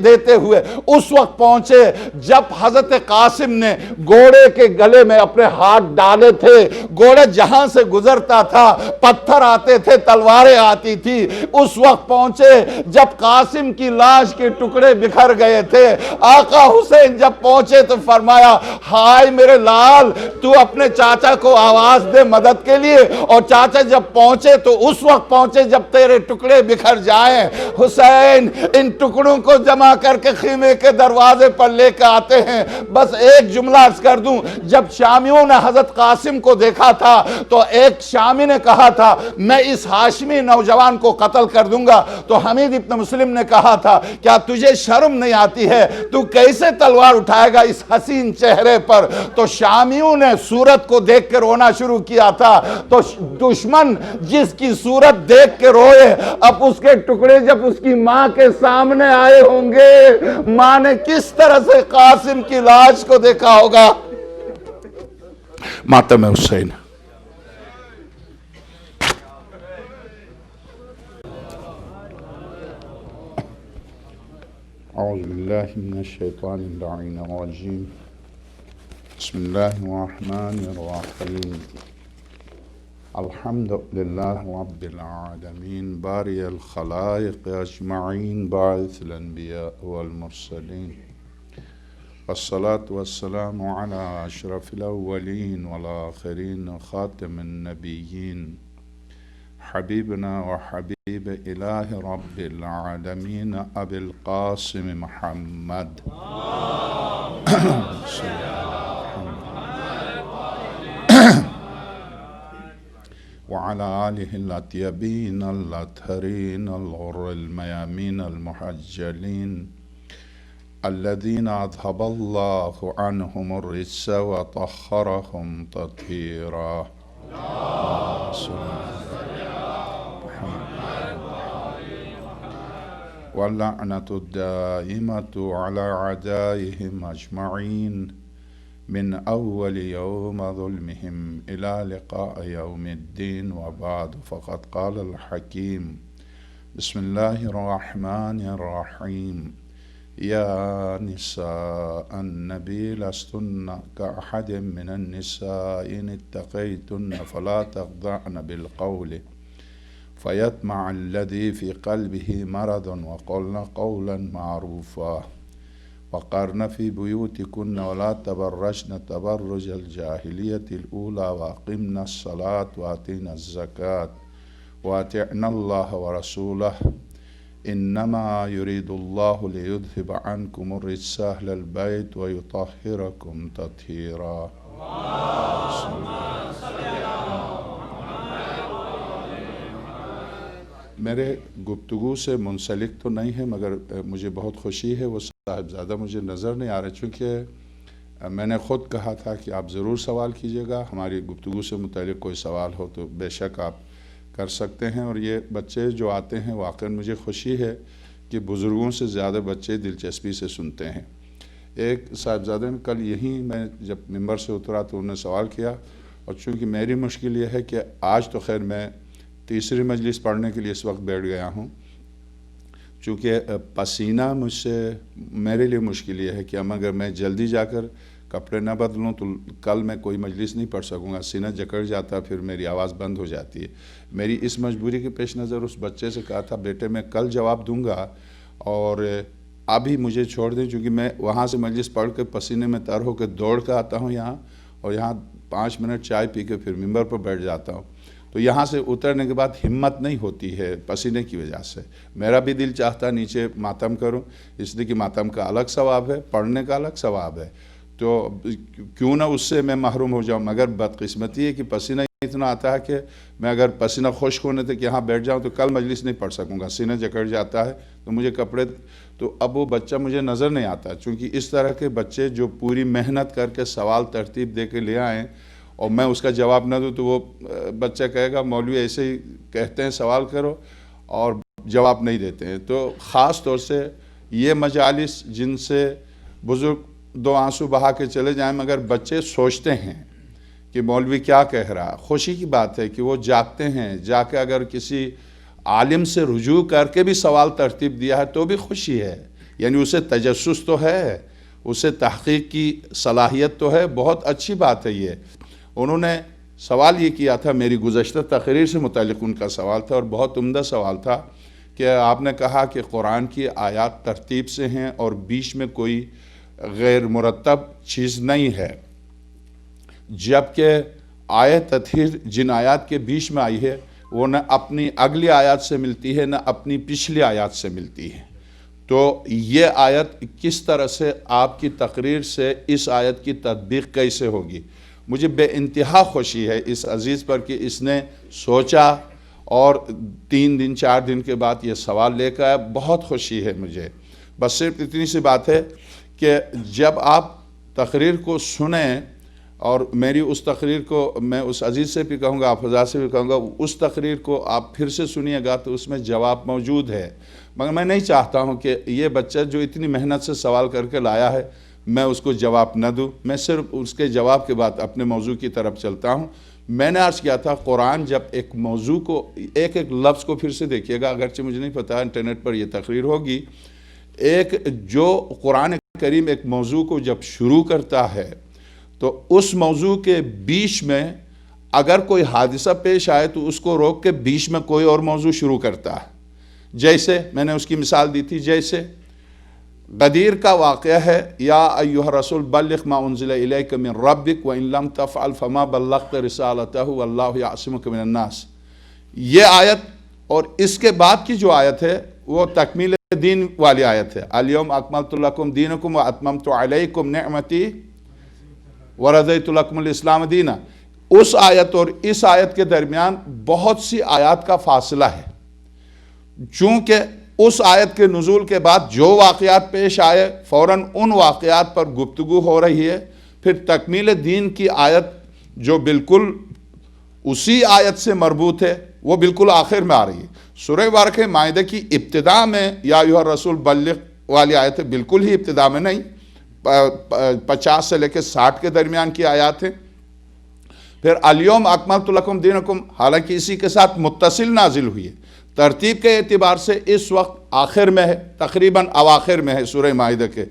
دیتے ہوئے اس وقت پہنچے جب حضرت قاسم نے گھوڑے کے گلے میں اپنے ہاتھ ڈالے تھے۔ گھوڑا جہاں سے گزرتا تھا پتھر آتے تھے، تلواریں آتی تھی، اس وقت پہنچے جب قاسم کی لاش کے ٹکڑے بکھر گئے تھے، آقا حسین جب پہنچے تو فرمایا ہائے میرے لال، تو اپنے چاچا کو آواز دے مدد کے لیے، اور چاچا جب پہنچے تو اس وقت پہنچے جب تیرے ٹکڑے بکھر جائیں۔ حسین ان ٹکڑوں کو جمع کر کے خیمے کے دروازے پر لے کے آتے ہیں۔ بس ایک جملہ عرض کر دوں، جب شامیوں نے حضرت قاسم کو دیکھا تھا تو ایک شامی نے کہا تھا میں اس ہاشمی نوجوان کو قتل کر دوں گا، تو حمید ابن مسلم نے کہا تھا کیا تجھے شرم نہیں آتی ہے، تو کیسے تلوار اٹھائے گا اس حسین چہرے پر؟ تو شامیوں نے صورت کو دیکھ کے رونا شروع کیا تھا۔ تو دشمن جس کی صورت دیکھ کے روئے، اب اس کے ٹکڑے جب اس کی ماں کے سامنے آئے ہوں گے، ماں نے کس طرح سے قاسم کی لاش کو دیکھا ہوگا۔ ماتم حسین۔ اعوذ باللہ من الشیطان اللعین الرجیم، بسم اللہ الرحمن الرحیم، الحمد للہ رب العالمین، باری الخلائق اجمعین، باعث الانبیاء والمرسلین، والصلاة والسلام علی اشرف الاولین والآخرین، خاتم النبیین، حبیبنا و حبیب الہ رب العالمین، ابی القاسم محمد وعلى آله الأطيبين الأطهرين الغر الميامين المحجلين الذين أذهب الله عنهم الرجس وطهرهم تطهيرا. واللعنة الدائمة على أعدائهم أجمعين من أول يوم ظلمهم إلى لقاء يوم الدين، وبعد، فقد قال الحكيم بسم الله الرحمن الرحيم يا نساء النبي لستن كأحد من النساء إن اتقيتن فلا تخضعن بالقول فيطمع الذي في قلبه مرض وقلن قولا معروفا وقرن في بيوتكن ولا تبرجن تبرج الجاهلية الأولى وأقمن الصلاة وآتينا الزكاة وأطعنا الله ورسوله إنما يريد الله ليذهب عنكم الرجس أهل البيت ويطهركم تطهيرا. میرے گفتگو سے منسلک تو نہیں ہے، مگر مجھے بہت خوشی ہے، وہ صاحبزادہ مجھے نظر نہیں آ رہے، چونکہ میں نے خود کہا تھا کہ آپ ضرور سوال کیجئے گا، ہماری گفتگو سے متعلق کوئی سوال ہو تو بے شک آپ کر سکتے ہیں. اور یہ بچے جو آتے ہیں واقعاً مجھے خوشی ہے کہ بزرگوں سے زیادہ بچے دلچسپی سے سنتے ہیں. ایک صاحبزادہ نے کل یہیں میں جب ممبر سے اترا تو انہوں نے سوال کیا، اور چونکہ میری مشکل یہ ہے کہ آج تو خیر میں تیسری مجلس پڑھنے کے لیے اس وقت بیٹھ گیا ہوں، چونکہ پسینہ مجھ سے میرے لیے مشکل یہ ہے کہ اگر میں جلدی جا کر کپڑے نہ بدلوں تو کل میں کوئی مجلس نہیں پڑھ سکوں گا، سینہ جکڑ جاتا، پھر میری آواز بند ہو جاتی ہے. میری اس مجبوری کے پیش نظر اس بچے سے کہا تھا بیٹے میں کل جواب دوں گا اور ابھی مجھے چھوڑ دیں، چونکہ میں وہاں سے مجلس پڑھ کے پسینے میں تر ہو کے دوڑ کے آتا ہوں یہاں، اور یہاں 5 منٹ چائے پی کے پھر ممبر پر بیٹھ جاتا ہوں. تو یہاں سے اترنے کے بعد ہمت نہیں ہوتی ہے پسینے کی وجہ سے. میرا بھی دل چاہتا نیچے ماتم کروں، اس لیے کہ ماتم کا الگ ثواب ہے، پڑھنے کا الگ ثواب ہے، تو کیوں نہ اس سے میں محروم ہو جاؤں. مگر بدقسمتی ہے کہ پسینہ اتنا آتا ہے کہ میں اگر پسینہ خشک ہونے تک یہاں بیٹھ جاؤں تو کل مجلس نہیں پڑھ سکوں گا، سینہ جکڑ جاتا ہے. تو مجھے کپڑے، تو اب وہ بچہ مجھے نظر نہیں آتا، چونکہ اس طرح کے بچے جو پوری محنت کر کے سوال ترتیب دے کے لے آئیں اور میں اس کا جواب نہ دوں تو وہ بچہ کہے گا مولوی ایسے ہی کہتے ہیں سوال کرو اور جواب نہیں دیتے ہیں. تو خاص طور سے یہ مجالس جن سے بزرگ 2 آنسو بہا کے چلے جائیں مگر بچے سوچتے ہیں کہ مولوی کیا کہہ رہا. خوشی کی بات ہے کہ وہ جاگتے ہیں، جا کے اگر کسی عالم سے رجوع کر کے بھی سوال ترتیب دیا ہے تو بھی خوشی ہے، یعنی اسے تجسس تو ہے، اسے تحقیق کی صلاحیت تو ہے. بہت اچھی بات ہے. یہ انہوں نے سوال یہ کیا تھا، میری گزشتہ تقریر سے متعلق ان کا سوال تھا اور بہت عمدہ سوال تھا کہ آپ نے کہا کہ قرآن کی آیات ترتیب سے ہیں اور بیچ میں کوئی غیر مرتب چیز نہیں ہے، جبکہ آیت تطہیر جن آیات کے بیچ میں آئی ہے وہ نہ اپنی اگلی آیات سے ملتی ہے نہ اپنی پچھلی آیات سے ملتی ہے۔ تو یہ آیت کس طرح سے آپ کی تقریر سے اس آیت کی تطبیق کیسے ہوگی؟ مجھے بے انتہا خوشی ہے اس عزیز پر کہ اس نے سوچا اور 3 دن 4 دن کے بعد یہ سوال لے کر آیا۔ بہت خوشی ہے مجھے۔ بس صرف اتنی سی بات ہے کہ جب آپ تقریر کو سنیں، اور میری اس تقریر کو میں اس عزیز سے بھی کہوں گا، آپ حضرات سے بھی کہوں گا، اس تقریر کو آپ پھر سے سنیے گا تو اس میں جواب موجود ہے، مگر میں نہیں چاہتا ہوں کہ یہ بچہ جو اتنی محنت سے سوال کر کے لایا ہے میں اس کو جواب نہ دوں۔ میں صرف اس کے جواب کے بعد اپنے موضوع کی طرف چلتا ہوں۔ میں نے عرض کیا تھا قرآن جب ایک موضوع کو ایک لفظ کو پھر سے دیکھیے گا، اگرچہ مجھے نہیں پتا انٹرنیٹ پر یہ تقریر ہوگی، جو قرآن کریم ایک موضوع کو جب شروع کرتا ہے تو اس موضوع کے بیچ میں اگر کوئی حادثہ پیش آئے تو اس کو روک کے بیچ میں کوئی اور موضوع شروع کرتا ہے۔ جیسے میں نے اس کی مثال دی تھی، جیسے غدیر کا واقعہ ہے، یا ایھا الرسول بلغ ما انزل الیک من ربک وان لم تفعل فما بلغت رسالتہ واللہ یعصمک من الناس۔ یہ آیت اور اس کے بعد کی جو آیت ہے وہ تکمیل دین والی آیت ہے، الیوم اکملت لکم دینکم واتممت علیکم نعمتی ورضیت لکم الاسلام دینا۔ اس آیت اور اس آیت کے درمیان بہت سی آیات کا فاصلہ ہے، چونکہ اس آیت کے نزول کے بعد جو واقعات پیش آئے فوراً ان واقعات پر گفتگو ہو رہی ہے۔ پھر تکمیل دین کی آیت جو بالکل اسی آیت سے مربوط ہے وہ بالکل آخر میں آ رہی ہے۔ سورہ بارکہ مائدہ کی ابتدا میں یا ایھا الرسول بلغ والی آیت ہے، بالکل ہی ابتدا میں نہیں، 50 سے لے کے 60 کے درمیان کی آیات ہیں۔ پھر الیوم اکملت لکم دینکم حالانکہ اسی کے ساتھ متصل نازل ہوئی ہے، ترتیب کے اعتبار سے اس وقت آخر میں ہے، تقریباً اواخر میں ہے سورہ مائدہ کے۔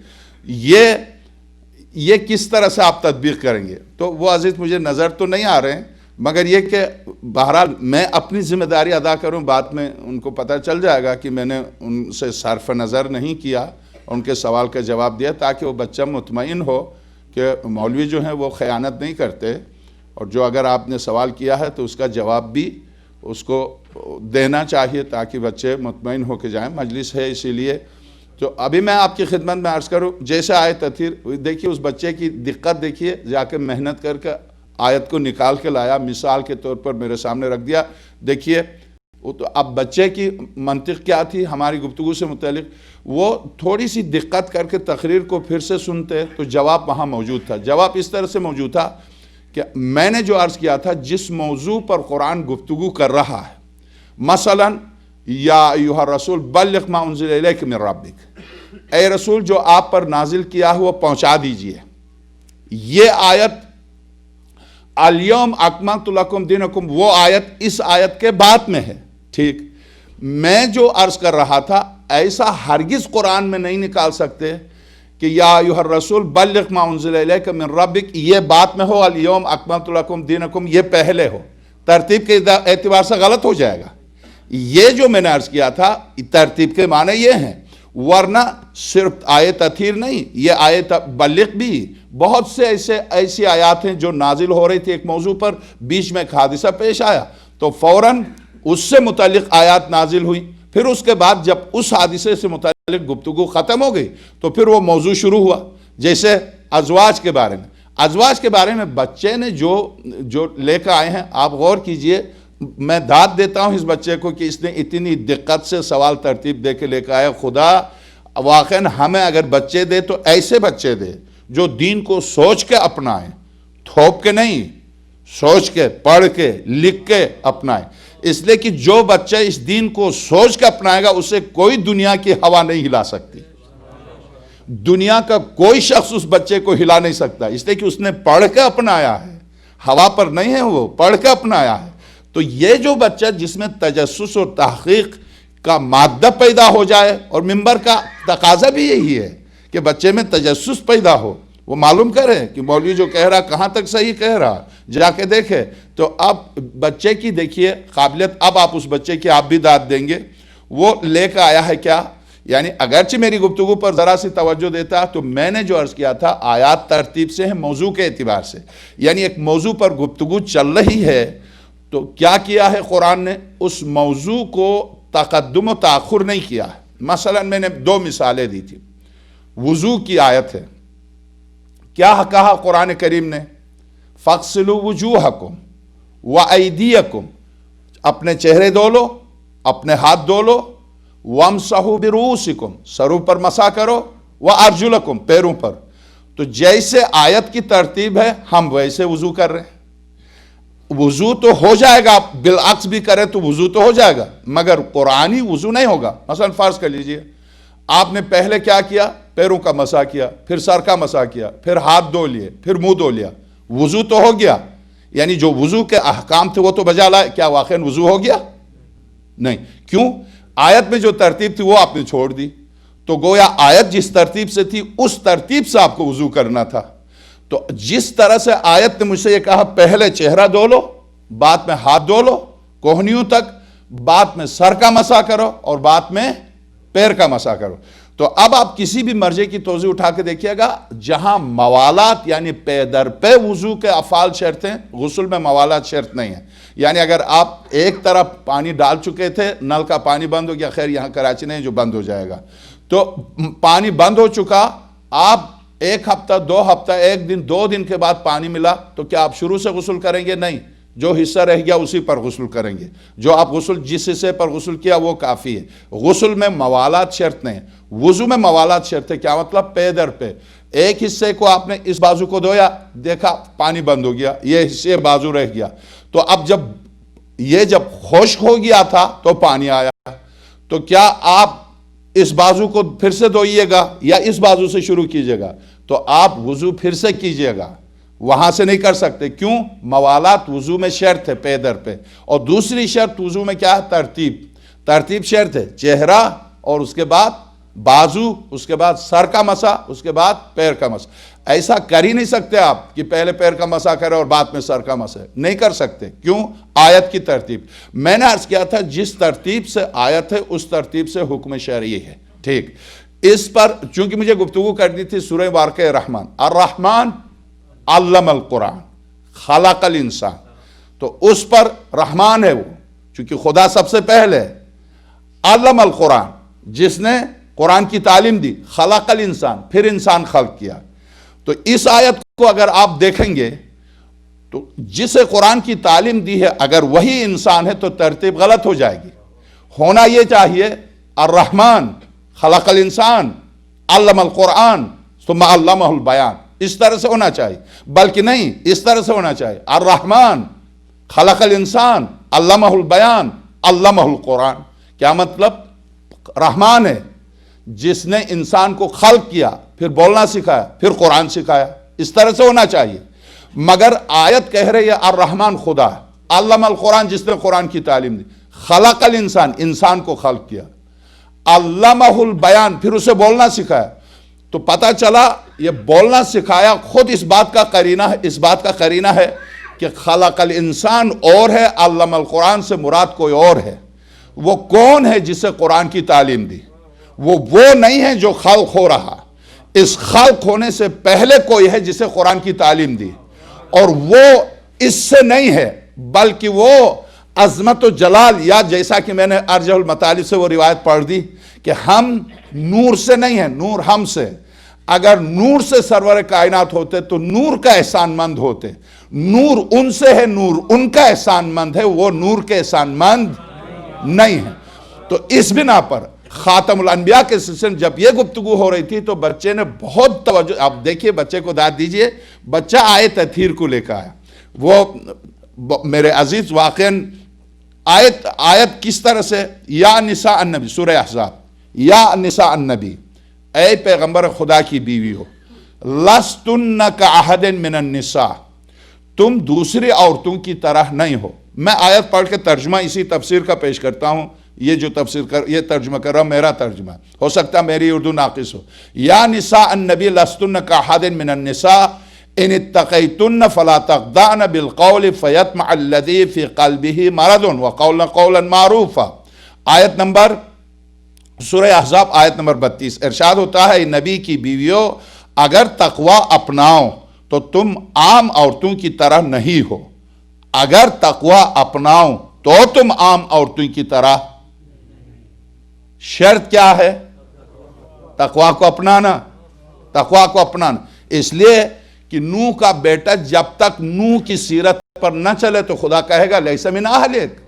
یہ کس طرح سے آپ تطبیق کریں گے؟ تو وہ عزیز مجھے نظر تو نہیں آ رہے ہیں، مگر یہ کہ بہرحال میں اپنی ذمہ داری ادا کروں، بعد میں ان کو پتہ چل جائے گا کہ میں نے ان سے صرف نظر نہیں کیا، ان کے سوال کا جواب دیا، تاکہ وہ بچہ مطمئن ہو کہ مولوی جو ہیں وہ خیانت نہیں کرتے، اور جو اگر آپ نے سوال کیا ہے تو اس کا جواب بھی اس کو دینا چاہیے تاکہ بچے مطمئن ہو کے جائیں۔ مجلس ہے اسی لیے تو ابھی میں آپ کی خدمت میں عرض کروں، جیسے آیت تطہیر دیکھیے، اس بچے کی دقت دیکھیے، جا کے محنت کر کے آیت کو نکال کے لایا، مثال کے طور پر میرے سامنے رکھ دیا۔ دیکھیے تو اب بچے کی منطق کیا تھی ہماری گفتگو سے متعلق، وہ تھوڑی سی دقت کر کے تقریر کو پھر سے سنتے تو جواب وہاں موجود تھا۔ جواب اس طرح سے موجود تھا کہ میں نے جو عرض کیا تھا جس موضوع پر قرآن گفتگو کر رہا ہے، مثلا یا ایھا الرسول بلغ ما انزل الیک من ربک، اے رسول جو آپ پر نازل کیا ہے وہ پہنچا دیجئے۔ یہ آیت الیوم اکملت لکم دینکم وہ آیت اس آیت کے بعد میں ہے، ٹھیک؟ میں جو عرض کر رہا تھا ایسا ہرگز قرآن میں نہیں نکال سکتے کہ یا ایھا الرسول بلغ ما انزل الیک من ربک یہ بات میں ہو، الیوم اکملت لکم دینکم یہ پہلے ہو، ترتیب کے اعتبار سے غلط ہو جائے گا۔ یہ جو میں نے عرض کیا تھا ترتیب کے معنی یہ ہیں، ورنہ صرف آیت تطہیر نہیں، یہ آیت بلغ بھی بہت سے ایسی آیات ہیں جو نازل ہو رہی تھی ایک موضوع پر، بیچ میں ایک حادثہ پیش آیا تو فوراً اس سے متعلق آیات نازل ہوئی، پھر اس کے بعد جب اس حادثے سے متعلق گفتگو ختم ہو گئی تو پھر وہ موضوع شروع ہوا۔ جیسے ازواج کے بارے میں، ازواج کے بارے میں بچے نے جو لے کر آئے ہیں، آپ غور کیجئے، میں داد دیتا ہوں اس بچے کو کہ اس نے اتنی دقت سے سوال ترتیب دے کے لے کر آیا۔ خدا واقعاً ہمیں اگر بچے دے تو ایسے بچے دے جو دین کو سوچ کے اپنائیں، تھوپ کے نہیں، سوچ کے، پڑھ کے، لکھ کے اپنائیں، اس لیے کہ جو بچہ اس دین کو سوچ کے اپنائے گا اسے کوئی دنیا کی ہوا نہیں ہلا سکتی، دنیا کا کوئی شخص اس بچے کو ہلا نہیں سکتا، اس لیے کہ اس نے پڑھ کے اپنایا ہے، ہوا پر نہیں ہے، وہ پڑھ کے اپنایا ہے۔ تو یہ جو بچہ جس میں تجسس اور تحقیق کا مادہ پیدا ہو جائے، اور منبر کا تقاضا بھی یہی ہے کہ بچے میں تجسس پیدا ہو، وہ معلوم کرے کہ مولوی جو کہہ رہا کہاں تک صحیح کہہ رہا، جا کے دیکھے۔ تو اب بچے کی دیکھیے قابلیت، اب آپ اس بچے کی آپ بھی داد دیں گے، وہ لے کے آیا ہے کیا؟ یعنی اگرچہ میری گفتگو پر ذرا سی توجہ دیتا تو میں نے جو عرض کیا تھا آیات ترتیب سے ہے موضوع کے اعتبار سے، یعنی ایک موضوع پر گفتگو چل رہی ہے تو کیا کیا ہے قرآن نے؟ اس موضوع کو تقدم و تاخر نہیں کیا ہے۔ مثلا میں نے 2 مثالیں دی تھی، وضو کی آیت ہے، کیا کہا قرآن کریم نے؟ فَاغْسِلُوا وُجُوهَكُمْ وَأَيْدِيَكُمْ، اپنے چہرے دھو لو، اپنے ہاتھ دھو لو، وَامْسَحُوا بِرُؤُوسِكُمْ، سروں پر مسح کرو، وَأَرْجُلَكُمْ، پیروں پر۔ تو جیسے آیت کی ترتیب ہے ہم ویسے وضو کر رہے ہیں۔ وضو تو ہو جائے گا، بالعکس بھی کرے تو وضو تو ہو جائے گا، مگر قرآنی وضو نہیں ہوگا۔ مثلا فرض کر لیجئے آپ نے پہلے کیا کیا؟ پیروں کا مسح کیا، پھر سر کا مسح کیا، پھر ہاتھ دھو لیے، پھر منہ دھو لیا، وضو تو ہو گیا۔ یعنی جو وضو کے احکام تھے وہ تو بجا لائے، کیا واقعاً وضو ہو گیا؟ نہیں۔ کیوں؟ آیت میں جو ترتیب تھی وہ آپ نے چھوڑ دی، تو گویا آیت جس ترتیب سے تھی اس ترتیب سے آپ کو وضو کرنا تھا۔ تو جس طرح سے آیت نے مجھ سے یہ کہا پہلے چہرہ دھو لو، بعد میں ہاتھ دھو لو کوہنیوں تک، بعد میں سر کا مسح کرو اور بعد میں پیر کا مسح کرو، تو اب آپ کسی بھی مرجع کی توضیح اٹھا کے دیکھیے گا جہاں موالات یعنی پے در پہ وضو کے افعال شرط ہیں، غسل میں موالات شرط نہیں ہے۔ یعنی اگر آپ ایک طرف پانی ڈال چکے تھے، نل کا پانی بند ہو گیا، خیر یہاں کراچی نہیں جو بند ہو جائے گا، تو پانی بند ہو چکا، آپ 1 ہفتہ 2 ہفتہ 1 دن 2 دن کے بعد پانی ملا، تو کیا آپ شروع سے غسل کریں گے؟ نہیں، جو حصہ رہ گیا اسی پر غسل کریں گے، جو آپ غسل جس حصے پر غسل کیا وہ کافی ہے۔ غسل میں موالات شرط نہیں، وضو میں موالات شرط ہے۔ کیا مطلب؟ پے در پہ ایک حصے کو آپ نے اس بازو کو دھویا، دیکھا پانی بند ہو گیا، یہ حصے بازو رہ گیا، تو اب جب خشک ہو گیا تھا تو پانی آیا، تو کیا آپ اس بازو کو پھر سے دھوئیے گا یا اس بازو سے شروع کیجئے گا؟ تو آپ وضو پھر سے کیجئے گا، وہاں سے نہیں کر سکتے۔ کیوں؟ موالات وضو میں شرط ہے پے در پہ۔ اور دوسری شرط وضو میں کیا ہے؟ ترتیب شرط ہے، چہرہ اور اس کے بعد بازو، اس کے بعد سر کا مسح، اس کے بعد پیر کا مسح۔ ایسا کر ہی نہیں سکتے آپ کہ پہلے پیر کا مسح کرے اور بعد میں سر کا مسح، نہیں کر سکتے۔ کیوں؟ آیت کی ترتیب۔ میں نے عرض کیا تھا جس ترتیب سے آیت ہے اس ترتیب سے حکم شرعی ہے، ٹھیک۔ اس پر چونکہ مجھے گفتگو کرنی تھی سورہ واقعہ رحمان، الرحمن علم القرآن خلق الانسان، تو اس پر رحمان ہے وہ، چونکہ خدا سب سے پہلے ہے۔ علم القرآن، جس نے قرآن کی تعلیم دی، خلق الانسان، پھر انسان خلق کیا۔ تو اس آیت کو اگر آپ دیکھیں گے تو جسے قرآن کی تعلیم دی ہے اگر وہی انسان ہے تو ترتیب غلط ہو جائے گی۔ ہونا یہ چاہیے الرحمن خلق الانسان علم القرآن ثم علمہ البیان، اس طرح سے ہونا چاہیے، بلکہ نہیں، اس طرح سے ہونا چاہیے الرحمن خلق الانسان علمہ البیان علمہ القرآن۔ کیا مطلب؟ رحمان ہے جس نے انسان کو خلق کیا، پھر بولنا سکھایا، پھر قرآن سکھایا، اس طرح سے ہونا چاہیے۔ مگر آیت کہہ رہی ہے الرحمن خدا ہے، علم القرآن جس نے قرآن کی تعلیم دی، خلق الانسان انسان کو خلق کیا، علمہ البیان پھر اسے بولنا سکھایا۔ تو پتہ چلا یہ بولنا سکھایا خود اس بات کا قرینہ ہے کہ خلق الانسان اور ہے، علم القرآن سے مراد کوئی اور ہے۔ وہ کون ہے جسے قرآن کی تعلیم دی؟ وہ نہیں ہے جو خلق ہو رہا، اس خلق ہونے سے پہلے کوئی ہے جسے قرآن کی تعلیم دی، اور وہ اس سے نہیں ہے بلکہ وہ عظمت و جلال، یا جیسا کہ میں نے ارجح المطالب سے وہ روایت پڑھ دی کہ ہم نور سے نہیں ہیں، نور ہم سے۔ اگر نور سے سرور کائنات ہوتے تو نور کا احسان مند ہوتے، نور ان سے ہے، نور ان کا احسان مند ہے، وہ نور کے احسان مند نہیں ہے۔ تو اس بنا پر خاتم الانبیاء کے سلسلے میں جب یہ گفتگو ہو رہی تھی تو بچے نے بہت توجہ، اب دیکھیے بچے کو داد دیجئے، بچہ آئے تطہیر کو لے کر آیا۔ وہ میرے عزیز واقعاً آیت کس طرح سے، یا نساء النبی، سورہ احزاب، یا نساء النبی، اے پیغمبر خدا کی بیوی ہو، لستن کاحد من النساء، تم دوسری عورتوں کی طرح نہیں ہو۔ میں آیت پڑھ کے ترجمہ اسی تفسیر کا پیش کرتا ہوں، یہ جو یہ ترجمہ کر رہا ہوں میرا ترجمہ، ہو سکتا میری اردو ناقص ہو۔ یا نساء النبی لستن کاحد من النساء ان اتقیتن فلا تخضعن بالقول فیطمع الذی فی قلبہ مرض وقولن قولا معروفا۔ آیت نمبر سورہ احزاب آیت نمبر 32 ارشاد ہوتا ہے نبی کی بیویوں اگر تقوی اپناؤ تو تم عام عورتوں کی طرح نہیں ہو. اگر تقوی اپناؤ تو تم عام عورتوں کی طرح. شرط کیا ہے؟ تقوی کو اپنانا. تقوی کو اپنانا. اس لیے کہ نوح کا بیٹا جب تک نوح کی سیرت پر نہ چلے تو خدا کہے گا لیس من اہلک.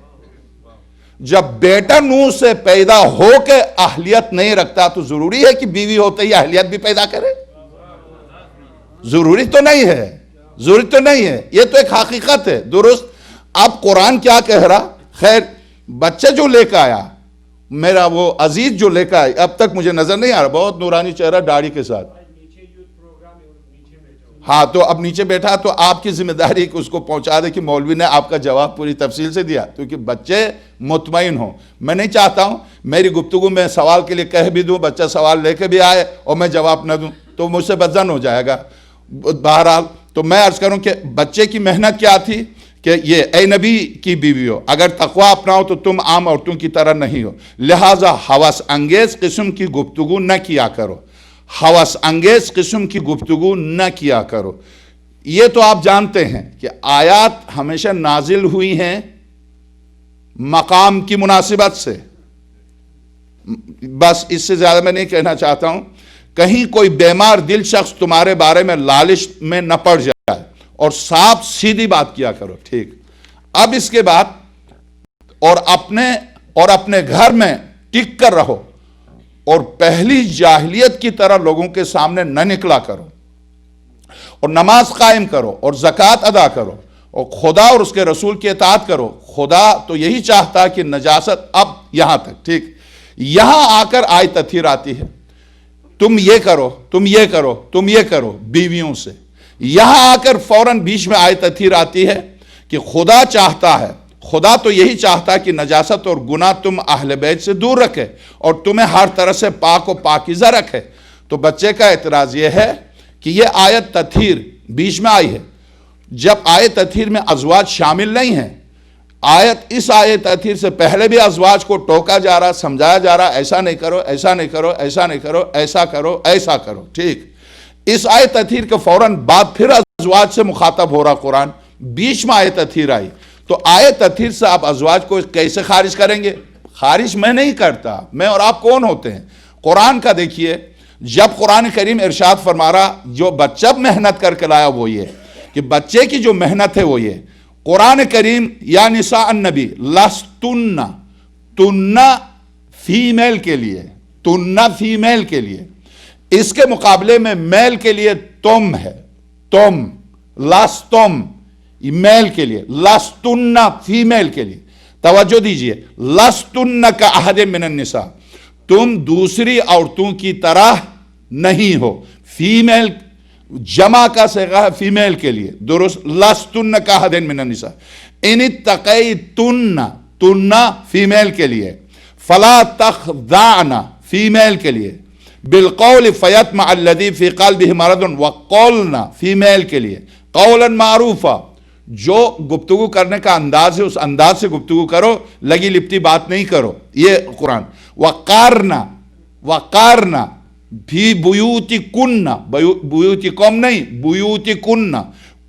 جب بیٹا نوح سے پیدا ہو کے اہلیت نہیں رکھتا تو ضروری ہے کہ بیوی ہوتے ہی اہلیت بھی پیدا کرے؟ ضروری تو نہیں ہے. ضروری تو نہیں ہے. یہ تو ایک حقیقت ہے. درست. اب قرآن کیا کہہ رہا؟ خیر بچے جو لے کے آیا میرا وہ عزیز جو لے کے آیا اب تک مجھے نظر نہیں آ رہا، بہت نورانی چہرہ داڑھی کے ساتھ. ہاں تو اب نیچے بیٹھا تو آپ کی ذمہ داری کہ اس کو پہنچا دے کہ مولوی نے آپ کا جواب پوری تفصیل سے دیا کیونکہ بچے مطمئن ہوں. میں نہیں چاہتا ہوں میری گفتگو میں سوال کے لیے کہہ بھی دوں بچہ سوال لے کے بھی آئے اور میں جواب نہ دوں تو مجھ سے بدظن ہو جائے گا. بہرحال تو میں عرض کروں کہ بچے کی محنت کیا تھی کہ یہ اے نبی کی بیویوں اگر تقوی اپناؤ تو تم عام عورتوں کی طرح نہیں ہو، لہٰذا ہوس انگیز قسم کی گفتگو نہ کیا کرو. ہوس انگیز قسم کی گفتگو نہ کیا کرو. یہ تو آپ جانتے ہیں کہ آیات ہمیشہ نازل ہوئی ہیں مقام کی مناسبت سے. بس اس سے زیادہ میں نہیں کہنا چاہتا ہوں. کہیں کوئی بیمار دل شخص تمہارے بارے میں لالچ میں نہ پڑ جائے اور صاف سیدھی بات کیا کرو. ٹھیک. اب اس کے بعد اور اپنے گھر میں ٹک کر رہو اور پہلی جاہلیت کی طرح لوگوں کے سامنے نہ نکلا کرو اور نماز قائم کرو اور زکوٰۃ ادا کرو اور خدا اور اس کے رسول کی اطاعت کرو. خدا تو یہی چاہتا کہ نجاست اب یہاں تک. ٹھیک. یہاں آ کر آیت تطہیر آتی ہے تم یہ کرو تم یہ کرو تم یہ کرو بیویوں سے. یہاں آ کر فوراً بیچ میں آیت تطہیر آتی ہے کہ خدا چاہتا ہے خدا تو یہی چاہتا ہے کہ نجاست اور گناہ تم اہل بیت سے دور رکھے اور تمہیں ہر طرح سے پاک و پاکیزہ رکھے. تو بچے کا اعتراض یہ ہے کہ یہ آیت تطہیر بیچ میں آئی ہے جب آیت تطہیر میں ازواج شامل نہیں ہیں. اس آیت تطہیر سے پہلے بھی ازواج کو ٹوکا جا رہا سمجھایا جا رہا ایسا نہیں کرو ایسا نہیں کرو ایسا نہیں کرو ایسا کرو ایسا کرو. ٹھیک. اس آیت تطہیر کے فوراً بعد پھر ازواج سے مخاطب ہو رہا قرآن. بیچ میں آیت تطہیر آئی تو آیت تطہیر سے آپ ازواج کو کیسے خارج کریں گے؟ خارج میں نہیں کرتا. میں اور آپ کون ہوتے ہیں؟ قرآن کا دیکھیے جب قرآن کریم ارشاد فرما رہا جو بچہ محنت کر کے لایا وہ یہ کہ بچے کی جو محنت ہے وہ یہ قرآن کریم یا نساء النبی لستن تن فیمیل کے لیے تن فیمیل کے لیے اس کے مقابلے میں میل کے لیے تم ہے. تم لستم میل کے لیے لستن فیمیل کے لیے. توجہ دیجئے لستن کا احد من النساء تم دوسری عورتوں کی طرح نہیں ہو. فیمیل جمع کا صیغہ ہے فیمیل کے لیے. درست. لستن کا احد من النساء ان اتقیتن تن فیمیل کے لیے فلا تخضعن فیمیل کے لیے بالقول فیطمع الذی فی قلبہ مرض وقولن فیمیل کے لیے قولا معروفا جو گفتگو کرنے کا انداز ہے اس انداز سے گفتگو کرو لگی لپٹی بات نہیں کرو. یہ قرآن. وقارنا فی بیوتکن بیوتکم نہیں بیوتکن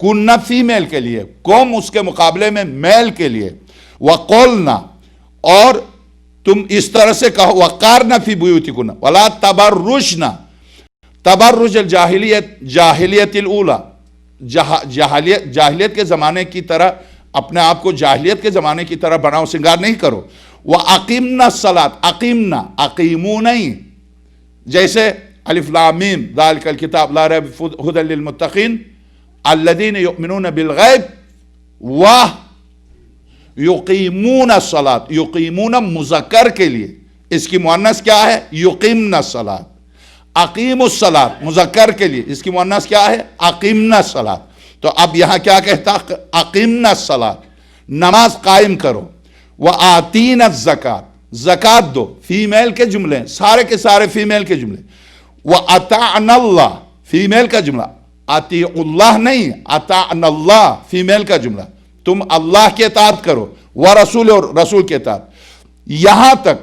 کن فیمیل کے لیے قوم اس کے مقابلے میں میل کے لیے. وقولنا اور تم اس طرح سے کہو وقارنا فی بیوتکن ولا تبرجنا تبرج الجاہلیت جاہلیت الاولی جاہلیت کے زمانے کی طرح اپنے آپ کو جاہلیت کے زمانے کی طرح بناؤ سنگار نہیں کرو. وَأَقِمْنَا الصَّلَاةَ اقیمنا اقیمو نہیں جیسے الف لام میم ذالک الکتاب لا ریب ھدی للمتقین الذین یؤمنون بالغیب یقیمون الصلاۃ. یقیمون مذکر کے لیے اس کی مؤنث کیا ہے؟ یقیمنا الصلاۃ. اقیم الصلاۃ مذکر کے لیے اس کی مؤنث کیا ہے؟ اقیمنا الصلاۃ. تو اب یہاں کیا کہتا؟ اقیمنا الصلاۃ نماز قائم کرو. وآتینا الزکاۃ زکات دو. فیمیل کے جملے سارے کے سارے فیمیل کے جملے. وَأَطَعْنَ اللَّهَ فیمیل کا جملہ اطیع اللہ نہیں اطعنا اللہ فیمیل کا جملہ. تم اللہ کی اطاعت کرو ورسول اور رسول کی اطاعت. یہاں تک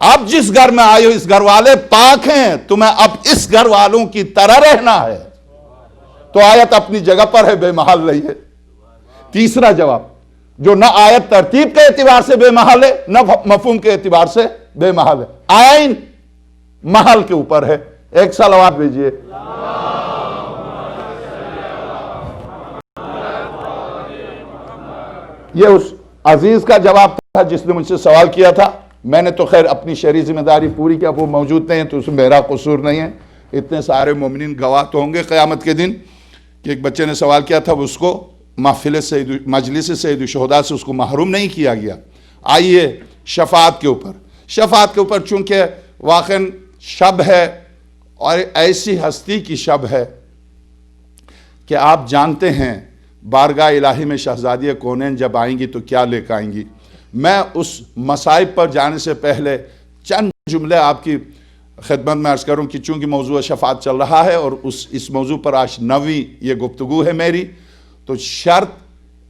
اب جس گھر میں آئے ہو اس گھر والے پاک ہیں، تمہیں اب اس گھر والوں کی طرح رہنا ہے۔ تو آیت اپنی جگہ پر ہے، بے محل نہیں ہے۔ تیسرا جواب، جو نہ آیت ترتیب کے اعتبار سے بے محل ہے، نہ مفہوم کے اعتبار سے بے محل ہے، آئین محل کے اوپر ہے۔ ایک صلوات بھیجئے۔ یہ اس عزیز کا جواب تھا جس نے مجھ سے سوال کیا تھا۔ میں نے تو خیر اپنی شرعی ذمہ داری پوری کیا، وہ موجود نہیں ہے تو اس میں میرا قصور نہیں ہے۔ اتنے سارے مومنین گواہ تو ہوں گے قیامت کے دن کہ ایک بچے نے سوال کیا تھا، اس کو مجلس سید الشہداء سے اس کو محروم نہیں کیا گیا۔ آئیے شفاعت کے اوپر، شفاعت کے اوپر چونکہ واقعاً شب ہے اور ایسی ہستی کی شب ہے کہ آپ جانتے ہیں بارگاہ الہی میں شہزادی کونین جب آئیں گی تو کیا لے کر آئیں گی۔ میں اس مصائب پر جانے سے پہلے چند جملے آپ کی خدمت میں عرض کروں کہ چونکہ موضوع شفاعت چل رہا ہے اور اس موضوع پر آج 9ویں یہ گفتگو ہے میری، تو شرط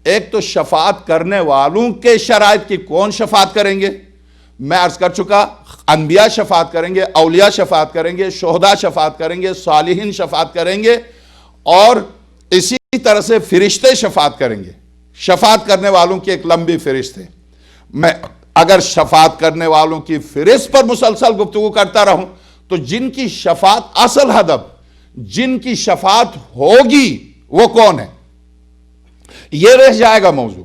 ایک تو شفاعت کرنے والوں کے شرائط کی، کون شفاعت کریں گے؟ میں عرض کر چکا، انبیاء شفاعت کریں گے، اولیاء شفاعت کریں گے، شہداء شفاعت کریں گے، صالحین شفاعت کریں گے، اور اسی طرح سے فرشتے شفاعت کریں گے۔ شفاعت کرنے والوں کی ایک لمبی فہرست ہے۔ میں اگر شفاعت کرنے والوں کی فہرست پر مسلسل گفتگو کرتا رہوں تو جن کی شفاعت اصل ہدف، جن کی شفاعت ہوگی وہ کون ہے، یہ رہ جائے گا موضوع۔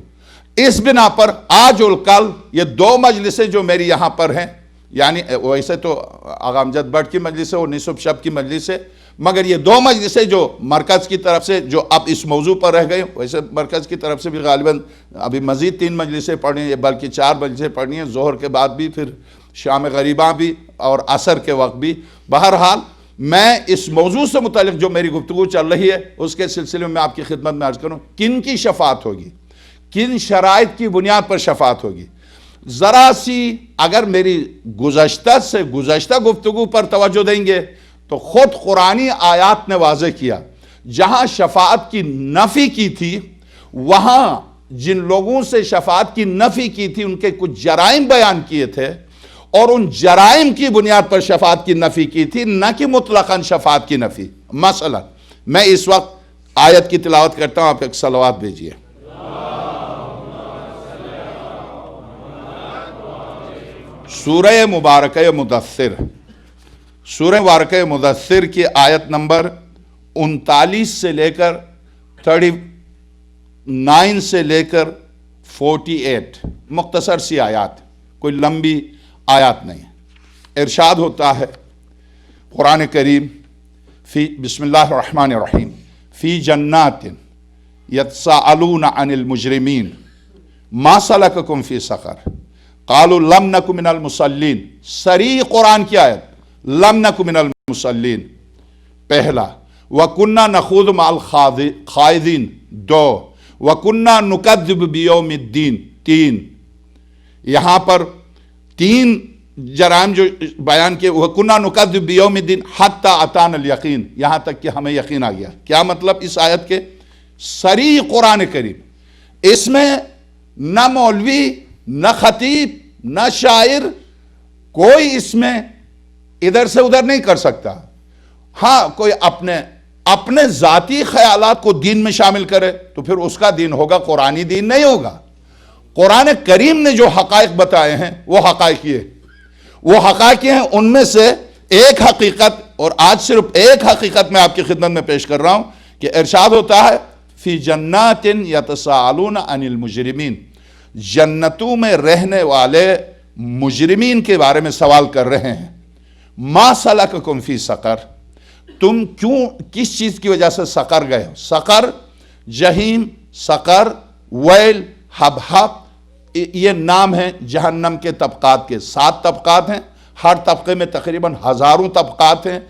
اس بنا پر آج اور کل یہ 2 مجلسیں جو میری یہاں پر ہیں، یعنی ویسے تو آغا امجد بٹ کی مجلس ہے اور نصف شب کی مجلس ہے، مگر یہ 2 مجلسیں جو مرکز کی طرف سے جو اب اس موضوع پر رہ گئی، ویسے مرکز کی طرف سے بھی غالباً ابھی مزید 3 مجلسیں پڑھنی ہیں، بلکہ 4 مجلسیں پڑھنی ہیں، ظہر کے بعد بھی، پھر شام غریباں بھی اور عصر کے وقت بھی۔ بہرحال میں اس موضوع سے متعلق جو میری گفتگو چل رہی ہے اس کے سلسلے میں آپ کی خدمت میں عرض کروں کن کی شفاعت ہوگی، کن شرائط کی بنیاد پر شفاعت ہوگی۔ ذرا سی اگر میری گزشتہ گفتگو پر توجہ دیں گے تو خود قرآنی آیات نے واضح کیا، جہاں شفاعت کی نفی کی تھی، وہاں جن لوگوں سے شفاعت کی نفی کی تھی ان کے کچھ جرائم بیان کیے تھے، اور ان جرائم کی بنیاد پر شفاعت کی نفی کی تھی، نہ کہ مطلقاً شفاعت کی نفی۔ مثلا میں اس وقت آیت کی تلاوت کرتا ہوں، آپ ایک صلوات بھیجئے۔ سورہ مبارکہ مدثر، سورہ مبارکہ مدثر کی آیت نمبر 39 سے لے کر 39 سے لے کر 48، مختصر سی آیات، کوئی لمبی آیات نہیں ہے۔ ارشاد ہوتا ہے قرآن کریم، بسم اللہ الرحمن الرحیم، فی جنات یتساءلون عن المجرمین ما سلککم فی سقر قالوا لم نک من المصلین۔ صریح قرآن کی آیت، لم نک من المصلین پہلا، وَكُنَّا نَخُوضُ مَعَ الْخَائِضِينَ 2، وَكُنَّا نُكَذِّبُ بِيَوْمِ الدِّينِ 3۔ یہاں پر 3 جرائم جو بیان کیے، وَكُنَّا نُكَذِّبُ بِيَوْمِ الدِّينِ حَتَّى أَتَانَا الْيَقِينَ، یہاں تک کہ ہمیں یقین آ گیا۔ کیا مطلب اس آیت کے؟ صریح قرآن کریم، اس میں نہ مولوی، نہ خطیب، نہ شاعر، کوئی اس میں ادھر سے ادھر نہیں کر سکتا۔ ہاں کوئی اپنے ذاتی خیالات کو دین میں شامل کرے تو پھر اس کا دین ہوگا، قرآنی دین نہیں ہوگا۔ قرآن کریم نے جو حقائق بتائے ہیں وہ حقائق ہیں، ان میں سے ایک حقیقت، اور آج صرف ایک حقیقت میں آپ کی خدمت میں پیش کر رہا ہوں کہ ارشاد ہوتا ہے فی جنات یتساءلون عن المجرمین، جنتوں میں رہنے والے مجرمین کے بارے میں سوال کر رہے ہیں، ما سلککم فی سقر، تم کیوں، کس چیز کی وجہ سے سقر گئے ہو؟ سقر، جہیم، سقر، ویل، حبحب، یہ نام ہیں جہنم کے طبقات کے۔ 7 طبقات ہیں، ہر طبقے میں تقریباً ہزاروں طبقات ہیں،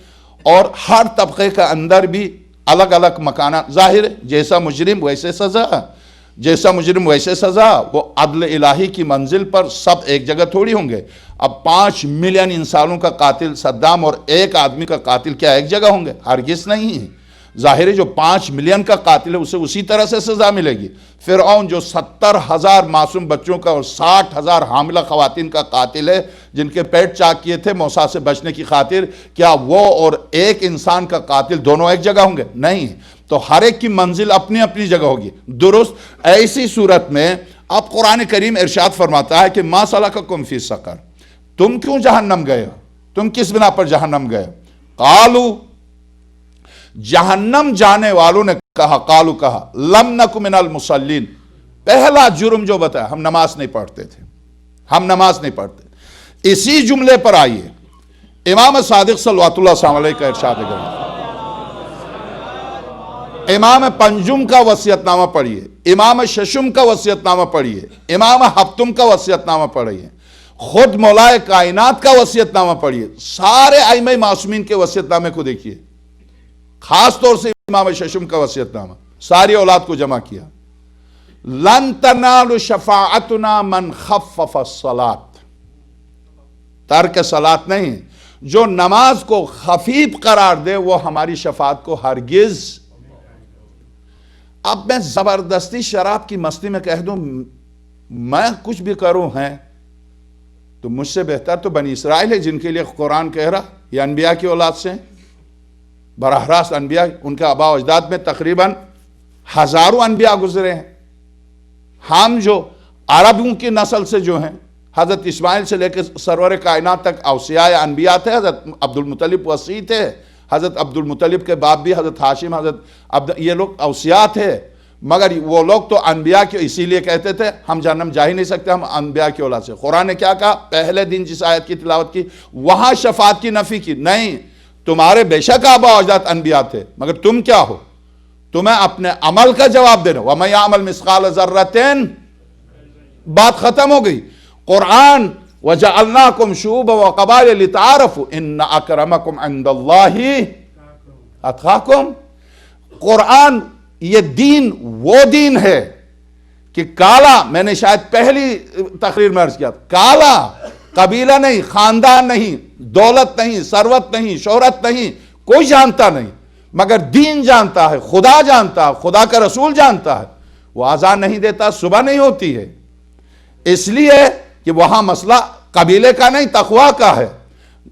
اور ہر طبقے کا اندر بھی الگ الگ مکانات۔ ظاہر ہے جیسا مجرم ویسے سزا، جیسا مجرم ویسے سزا، وہ عدل الہی کی منزل پر سب ایک جگہ تھوڑی ہوں گے۔ اب 5 ملین انسانوں کا قاتل صدام اور 1 آدمی کا قاتل کیا ایک جگہ ہوں گے؟ ہرگز نہیں۔ ظاہر ہے جو 5 ملین کا قاتل ہے اسے اسی طرح سے سزا ملے گی. فرعون جو 70,000 معصوم بچوں کا اور 60,000 حاملہ خواتین کا قاتل ہے جن کے پیٹ چاک کیے تھے موسیٰ سے بچنے کی خاطر، کیا وہ اور ایک انسان کا قاتل دونوں ایک جگہ ہوں گے؟ نہیں. تو ہر ایک کی منزل اپنی اپنی جگہ ہوگی. درست ایسی صورت میں اب قرآن کریم ارشاد فرماتا ہے کہ ما سلککم فی سقر، تم کیوں جہنم گئے ہو؟ تم کس بنا پر جہنم گئے؟ قالو، جہنم جانے والوں نے کہا، قالو کہا، لم نک من المصلین، پہلا جرم جو بتایا ہم نماز نہیں پڑھتے تھے، ہم نماز نہیں پڑھتے. اسی جملے پر آئیے امام صادق صلوات اللہ علیہ کا ارشاد ہے. امام پنجم کا وصیت نامہ پڑھیے، امام ششم کا وصیت نامہ پڑھیے، امام ہفتم کا وصیت نامہ پڑھیے، خود مولائے کائنات کا وصیت نامہ پڑھیے، سارے ائمہ معصومین کے وصیت نامے کو دیکھیے، خاص طور سے امام ششم کا وصیت نامہ، ساری اولاد کو جمع کیا. لن تنال شفاعتنا من خفف الصلاۃ، ترک صلاۃ نہیں، جو نماز کو خفیف قرار دے وہ ہماری شفاعت کو ہرگز. اب میں زبردستی شراب کی مستی میں کہہ دوں میں کچھ بھی کروں ہیں تو مجھ سے بہتر تو بنی اسرائیل ہے جن کے لیے قرآن کہہ رہا یہ انبیاء کی اولاد سے، براہ راست انبیاء، ان کے آباء و اجداد میں تقریباً ہزاروں انبیاء گزرے ہیں. ہم جو عربوں کی نسل سے جو ہیں، حضرت اسماعیل سے لے کے سرور کائنات تک اوصیاء انبیاء تھے. حضرت عبد المطلب وصی تھے، حضرت عبد المطلب کے باپ بھی حضرت ہاشم، یہ لوگ اوصیاء تھے، مگر وہ لوگ تو انبیاء کے اسی لیے کہتے تھے ہم جہنم جا ہی نہیں سکتے، ہم انبیاء کی اولاد سے. قرآن نے کیا کہا؟ پہلے دن جس آیت کی تلاوت کی وہاں شفاعت کی نفی کی. نہیں، تمہارے بے شک آباء و اجداد انبیاء تھے، مگر تم کیا ہو؟ تمہیں اپنے عمل کا جواب دینا. وَمَن يَعْمَلْ مِثْقَالَ ذَرَّةٍ، بات ختم ہو گئی. قرآن وَجَعَلْنَاكُمْ شُعُوبًا وَقَبَائِلَ لِتَعَارَفُوا إِنَّ أَكْرَمَكُمْ عِندَ اللَّهِ أَتْقَاكُمْ. قرآن یہ دین وہ دین ہے کہ کالا، میں نے شاید پہلی تقریر میں عرض کیا، کالا قبیلہ نہیں، خاندان نہیں، دولت نہیں، ثروت نہیں، شہرت نہیں، کوئی جانتا نہیں، مگر دین جانتا ہے، خدا جانتا ہے، خدا کا رسول جانتا ہے. وہ اذان نہیں دیتا، صبح نہیں ہوتی ہے، اس لیے کہ وہاں مسئلہ قبیلے کا نہیں، تقوی کا ہے.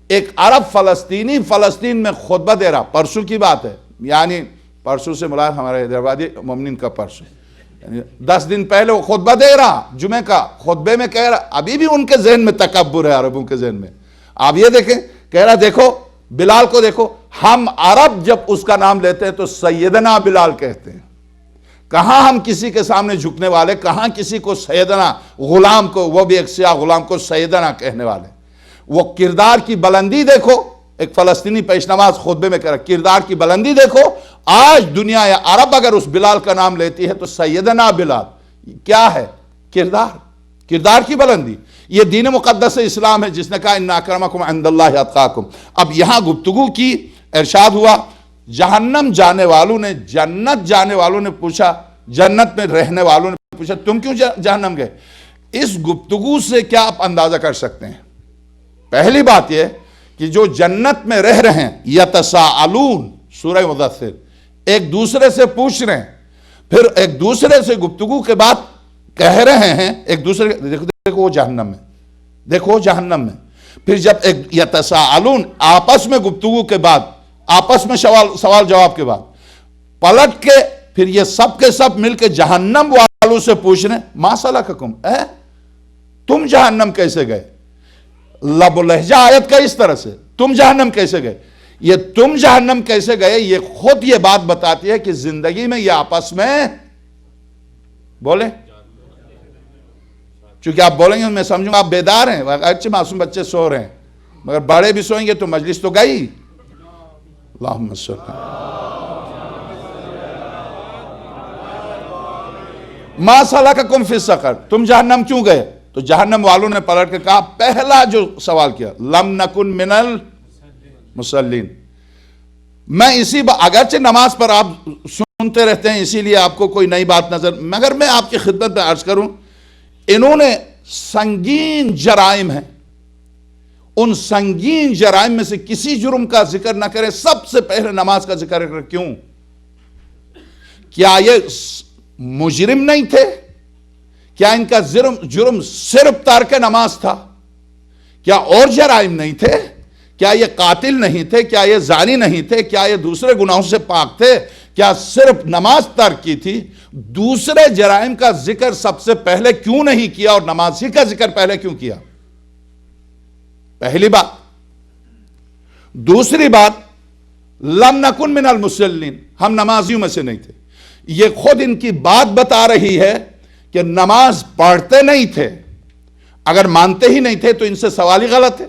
ایک عرب فلسطینی فلسطین میں خطبہ دے رہا، پرسوں کی بات ہے، یعنی پرسوں سے مراد ہمارے حیدرآبادی مومنین کا پرسوں، یعنی 10 دن پہلے وہ خطبہ دے رہا جمعہ کا، خطبے میں کہہ رہا، ابھی بھی ان کے ذہن میں تکبر ہے، عربوں کے ذہن میں. آپ یہ دیکھیں، کہہ رہا دیکھو بلال کو دیکھو، ہم عرب جب اس کا نام لیتے ہیں تو سیدنا بلال کہتے ہیں. کہاں ہم کسی کے سامنے جھکنے والے، کہاں کسی کو سیدنا، غلام کو، وہ بھی ایک سیاہ غلام کو سیدنا کہنے والے. وہ کردار کی بلندی دیکھو، ایک فلسطینی پیش نماز خطبے میں کہہ رہا کردار کی بلندی دیکھو. آج دنیا یا عرب اگر اس بلال کا نام لیتی ہے تو سیدنا بلال کیا ہے؟ کردار کی بلندی. یہ دین مقدس اسلام ہے جس نے کہا ان اکرمکم عند اللہ اتقاکم. اب یہاں گفتگو کی، ارشاد ہوا جہنم جانے والوں نے، جنت جانے والوں نے پوچھا، جنت میں رہنے والوں نے پوچھا تم کیوں جہنم گئے؟ اس گفتگو سے کیا آپ اندازہ کر سکتے ہیں؟ پہلی بات یہ کہ جو جنت میں رہ رہے ہیں، یتساءلون، سورہ مدثر، ایک دوسرے سے پوچھ رہے ہیں، پھر ایک دوسرے سے گفتگو کے بعد کہہ رہے ہیں ایک دوسرے، دیکھو وہ جہنم میں، دیکھو جہنم میں. پھر جب ایک یتساءلون آپس میں گفتگو کے بعد، آپس میں سوال جواب کے بعد پلٹ کے پھر یہ سب کے سب مل کے جہنم والوں سے پوچھ رہے ہیں ما سلککم، تم جہنم کیسے گئے؟ لب و لہجہ آیت کا اس طرح سے، تم جہنم کیسے گئے؟ یہ تم جہنم کیسے گئے یہ خود یہ بات بتاتی ہے کہ زندگی میں یہ آپس میں بولیں، چونکہ آپ بولیں گے میں سمجھوں آپ بیدار ہیں، اچھے معصوم بچے سو رہے ہیں، مگر بڑے بھی سوئیں گے تو مجلس تو گئی. اللہم صلی ما سلککم فی السقر، تم جہنم کیوں گئے؟ تو جہنم والوں نے پلٹ کے کہا، پہلا جو سوال کیا لم نکن من المصلین. میں اسی اگرچہ نماز پر آپ سنتے رہتے ہیں اسی لیے آپ کو کوئی نئی بات نظر، مگر میں آپ کی خدمت میں عرض کروں انہوں نے سنگین جرائم ہیں، ان سنگین جرائم میں سے کسی جرم کا ذکر نہ کرے، سب سے پہلے نماز کا ذکر کرے. کیوں؟ کیا یہ مجرم نہیں تھے؟ کیا ان کا جرم صرف ترک نماز تھا؟ کیا اور جرائم نہیں تھے؟ کیا یہ قاتل نہیں تھے؟ کیا یہ زانی نہیں تھے؟ کیا یہ دوسرے گناہوں سے پاک تھے؟ کیا صرف نماز ترک کی تھی؟ دوسرے جرائم کا ذکر سب سے پہلے کیوں نہیں کیا اور نماز ہی کا ذکر پہلے کیوں کیا؟ پہلی بات۔ دوسری بات، لم نکن من المصلین، ہم نمازیوں میں سے نہیں تھے۔ یہ خود ان کی بات بتا رہی ہے کہ نماز پڑھتے نہیں تھے۔ اگر مانتے ہی نہیں تھے تو ان سے سوال ہی غلط ہے،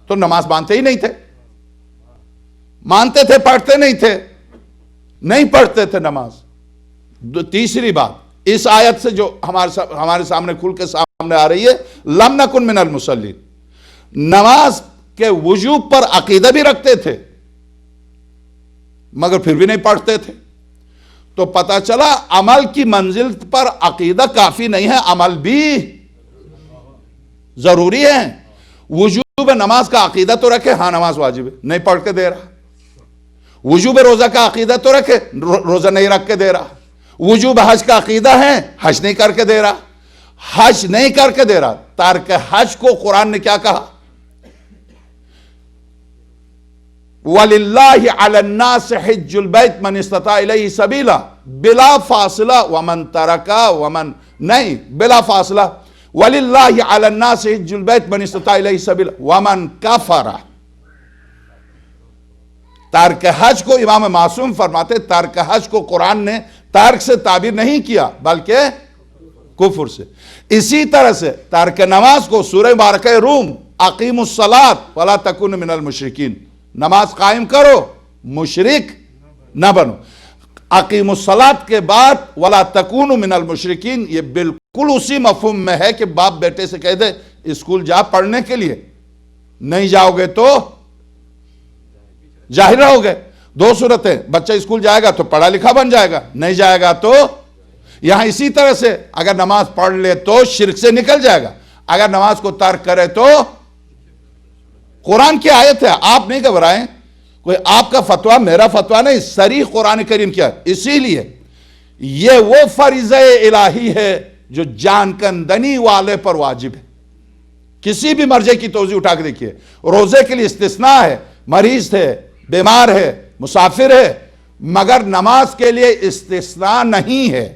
تو نماز مانتے ہی نہیں تھے۔ مانتے تھے، پڑھتے نہیں تھے، نہیں پڑھتے تھے نماز۔ تیسری بات، اس آیت سے جو ہمارے سامنے کھل کے سامنے آ رہی ہے، لم نکن من المصلین، نماز کے وجوب پر عقیدہ بھی رکھتے تھے مگر پھر بھی نہیں پڑھتے تھے۔ تو پتہ چلا عمل کی منزل پر عقیدہ کافی نہیں ہے، عمل بھی ضروری ہے۔ وجوب نماز کا عقیدہ تو رکھے، ہاں نماز واجب ہے، نہیں پڑھ کے دے رہا۔ وجوب روزہ کا عقیدہ تو رکھے، روزہ نہیں رکھ کے دے رہا۔ وجوب حج کا عقیدہ ہے، حج نہیں کر کے دے رہا۔ حج نہیں کر کے دے رہا۔ تارک حج کو قرآن نے کیا کہا؟ وَلِلَّهِ عَلَى النَّاسِ حِجُّ الْبَيْتِ مَنِ اسْتَطَاعَ إِلَيْهِ سَبِيلًا، بلا فاصلہ، ومن ترکا ومن نہیں، بلا فاصلہ، وَلِلَّهِ عَلَى النَّاسِ حِجُّ الْبَيْتِ مَنِ اسْتَطَاعَ إِلَيْهِ سَبِيلًا وَمَنْ كَفَرَ۔ تارک حج کو امام معصوم فرماتے، تارک حج کو قرآن نے تارک سے تعبیر نہیں کیا بلکہ کفر سے۔ اسی طرح سے تارک نماز کو سورہ مبارکہ روم، اقیموا الصلاۃ ولا تکونوا من المشرکین، نماز قائم کرو، مشرک نہ بنو۔ اقیموا الصلاۃ کے بعد ولا تکونوا من المشرکین، یہ بالکل اسی مفہوم میں ہے کہ باپ بیٹے سے کہہ دے اسکول جا پڑھنے کے لیے، نہیں جاؤ گے تو جاہل رہو گے۔ دو صورتیں، بچہ اسکول جائے گا تو پڑھا لکھا بن جائے گا، نہیں جائے گا تو۔ یہاں اسی طرح سے اگر نماز پڑھ لے تو شرک سے نکل جائے گا، اگر نماز کو ترک کرے تو۔ قرآن کی آیت ہے، آپ نہیں گھبرائیں، کوئی آپ کا فتویٰ میرا فتویٰ نہیں، صریح قرآن کریم کیا۔ اسی لیے یہ وہ فریضہ الہی ہے جو جان کندنی والے پر واجب ہے۔ کسی بھی مرجع کی توضیح اٹھا کے دیکھیے، روزے کے لیے استثناء ہے، مریض ہے، بیمار ہے، مسافر ہے، مگر نماز کے لیے استثناء نہیں ہے۔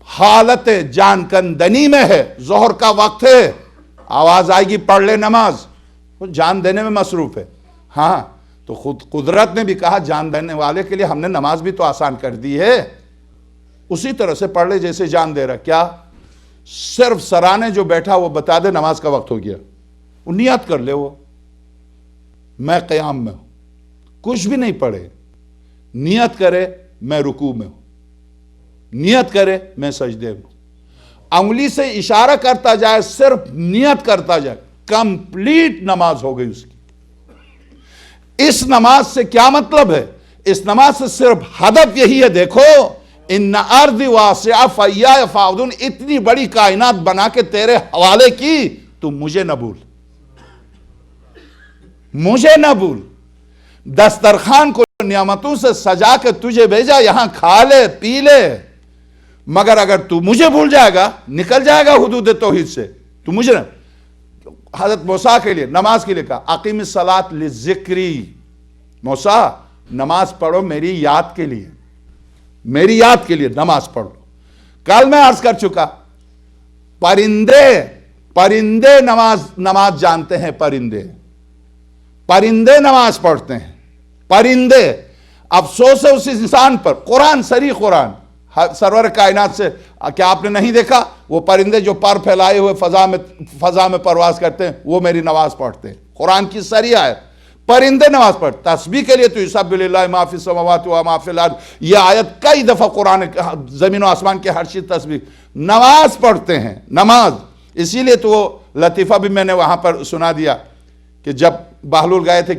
حالت جان کندنی میں ہے، ظہر کا وقت ہے، آواز آئے گی پڑھ لے نماز، وہ جان دینے میں مصروف ہے۔ ہاں تو خود قدرت نے بھی کہا جان دینے والے کے لیے ہم نے نماز بھی تو آسان کر دی ہے، اسی طرح سے پڑھ لے جیسے جان دے رہا۔ کیا صرف سرانے جو بیٹھا وہ بتا دے نماز کا وقت ہو گیا، وہ نیت کر لے، وہ میں قیام میں ہوں، کچھ بھی نہیں پڑھے، نیت کرے میں رکوع میں ہوں، نیت کرے میں سجدے میں ہوں، انگلی سے اشارہ کرتا جائے، صرف نیت کرتا جائے، کمپلیٹ نماز ہو گئی اس کی۔ اس نماز سے کیا مطلب ہے؟ اس نماز سے صرف ہدف یہی ہے، دیکھو ان ارض واسعہ فیاہ فاعبدون، اتنی بڑی کائنات بنا کے تیرے حوالے کی، تو مجھے نہ بھول، مجھے نہ بھول۔ دسترخوان کو نعمتوں سے سجا کے تجھے بھیجا، یہاں کھا لے پی لے، مگر اگر تو مجھے بھول جائے گا، نکل جائے گا حدود توحید سے، تو مجھے نہ۔ حضرت موسیٰ کے لیے نماز کے لیے کہا اقیم الصلاۃ لذکری، موسیٰ نماز پڑھو میری یاد کے لیے، میری یاد کے لیے نماز پڑھ لو۔ کل میں عرض کر چکا، پرندے نماز جانتے ہیں، پرندے نماز پڑھتے ہیں، پرندے۔ افسوس ہے اس انسان پر، قرآن صریح قرآن سرور کائنات سے، کیا آپ نے نہیں دیکھا وہ پرندے جو پر پھیلائے ہوئے فضا میں پرواز کرتے ہیں، وہ میری نماز پڑھتے ہیں۔ قرآن کی صریح آیت، پرندے نماز پڑھتے۔ تسبیح کے لیے تو یسبح للہ ما فی السماوات و ما فی الارض، یہ آیت کئی دفعہ قرآن زمین و آسمان کے ہر چیز تسبیح، نماز پڑھتے ہیں، نماز۔ اسی لیے تو وہ لطیفہ بھی میں نے وہاں پر سنا دیا کہ جب بہلول گئے تھے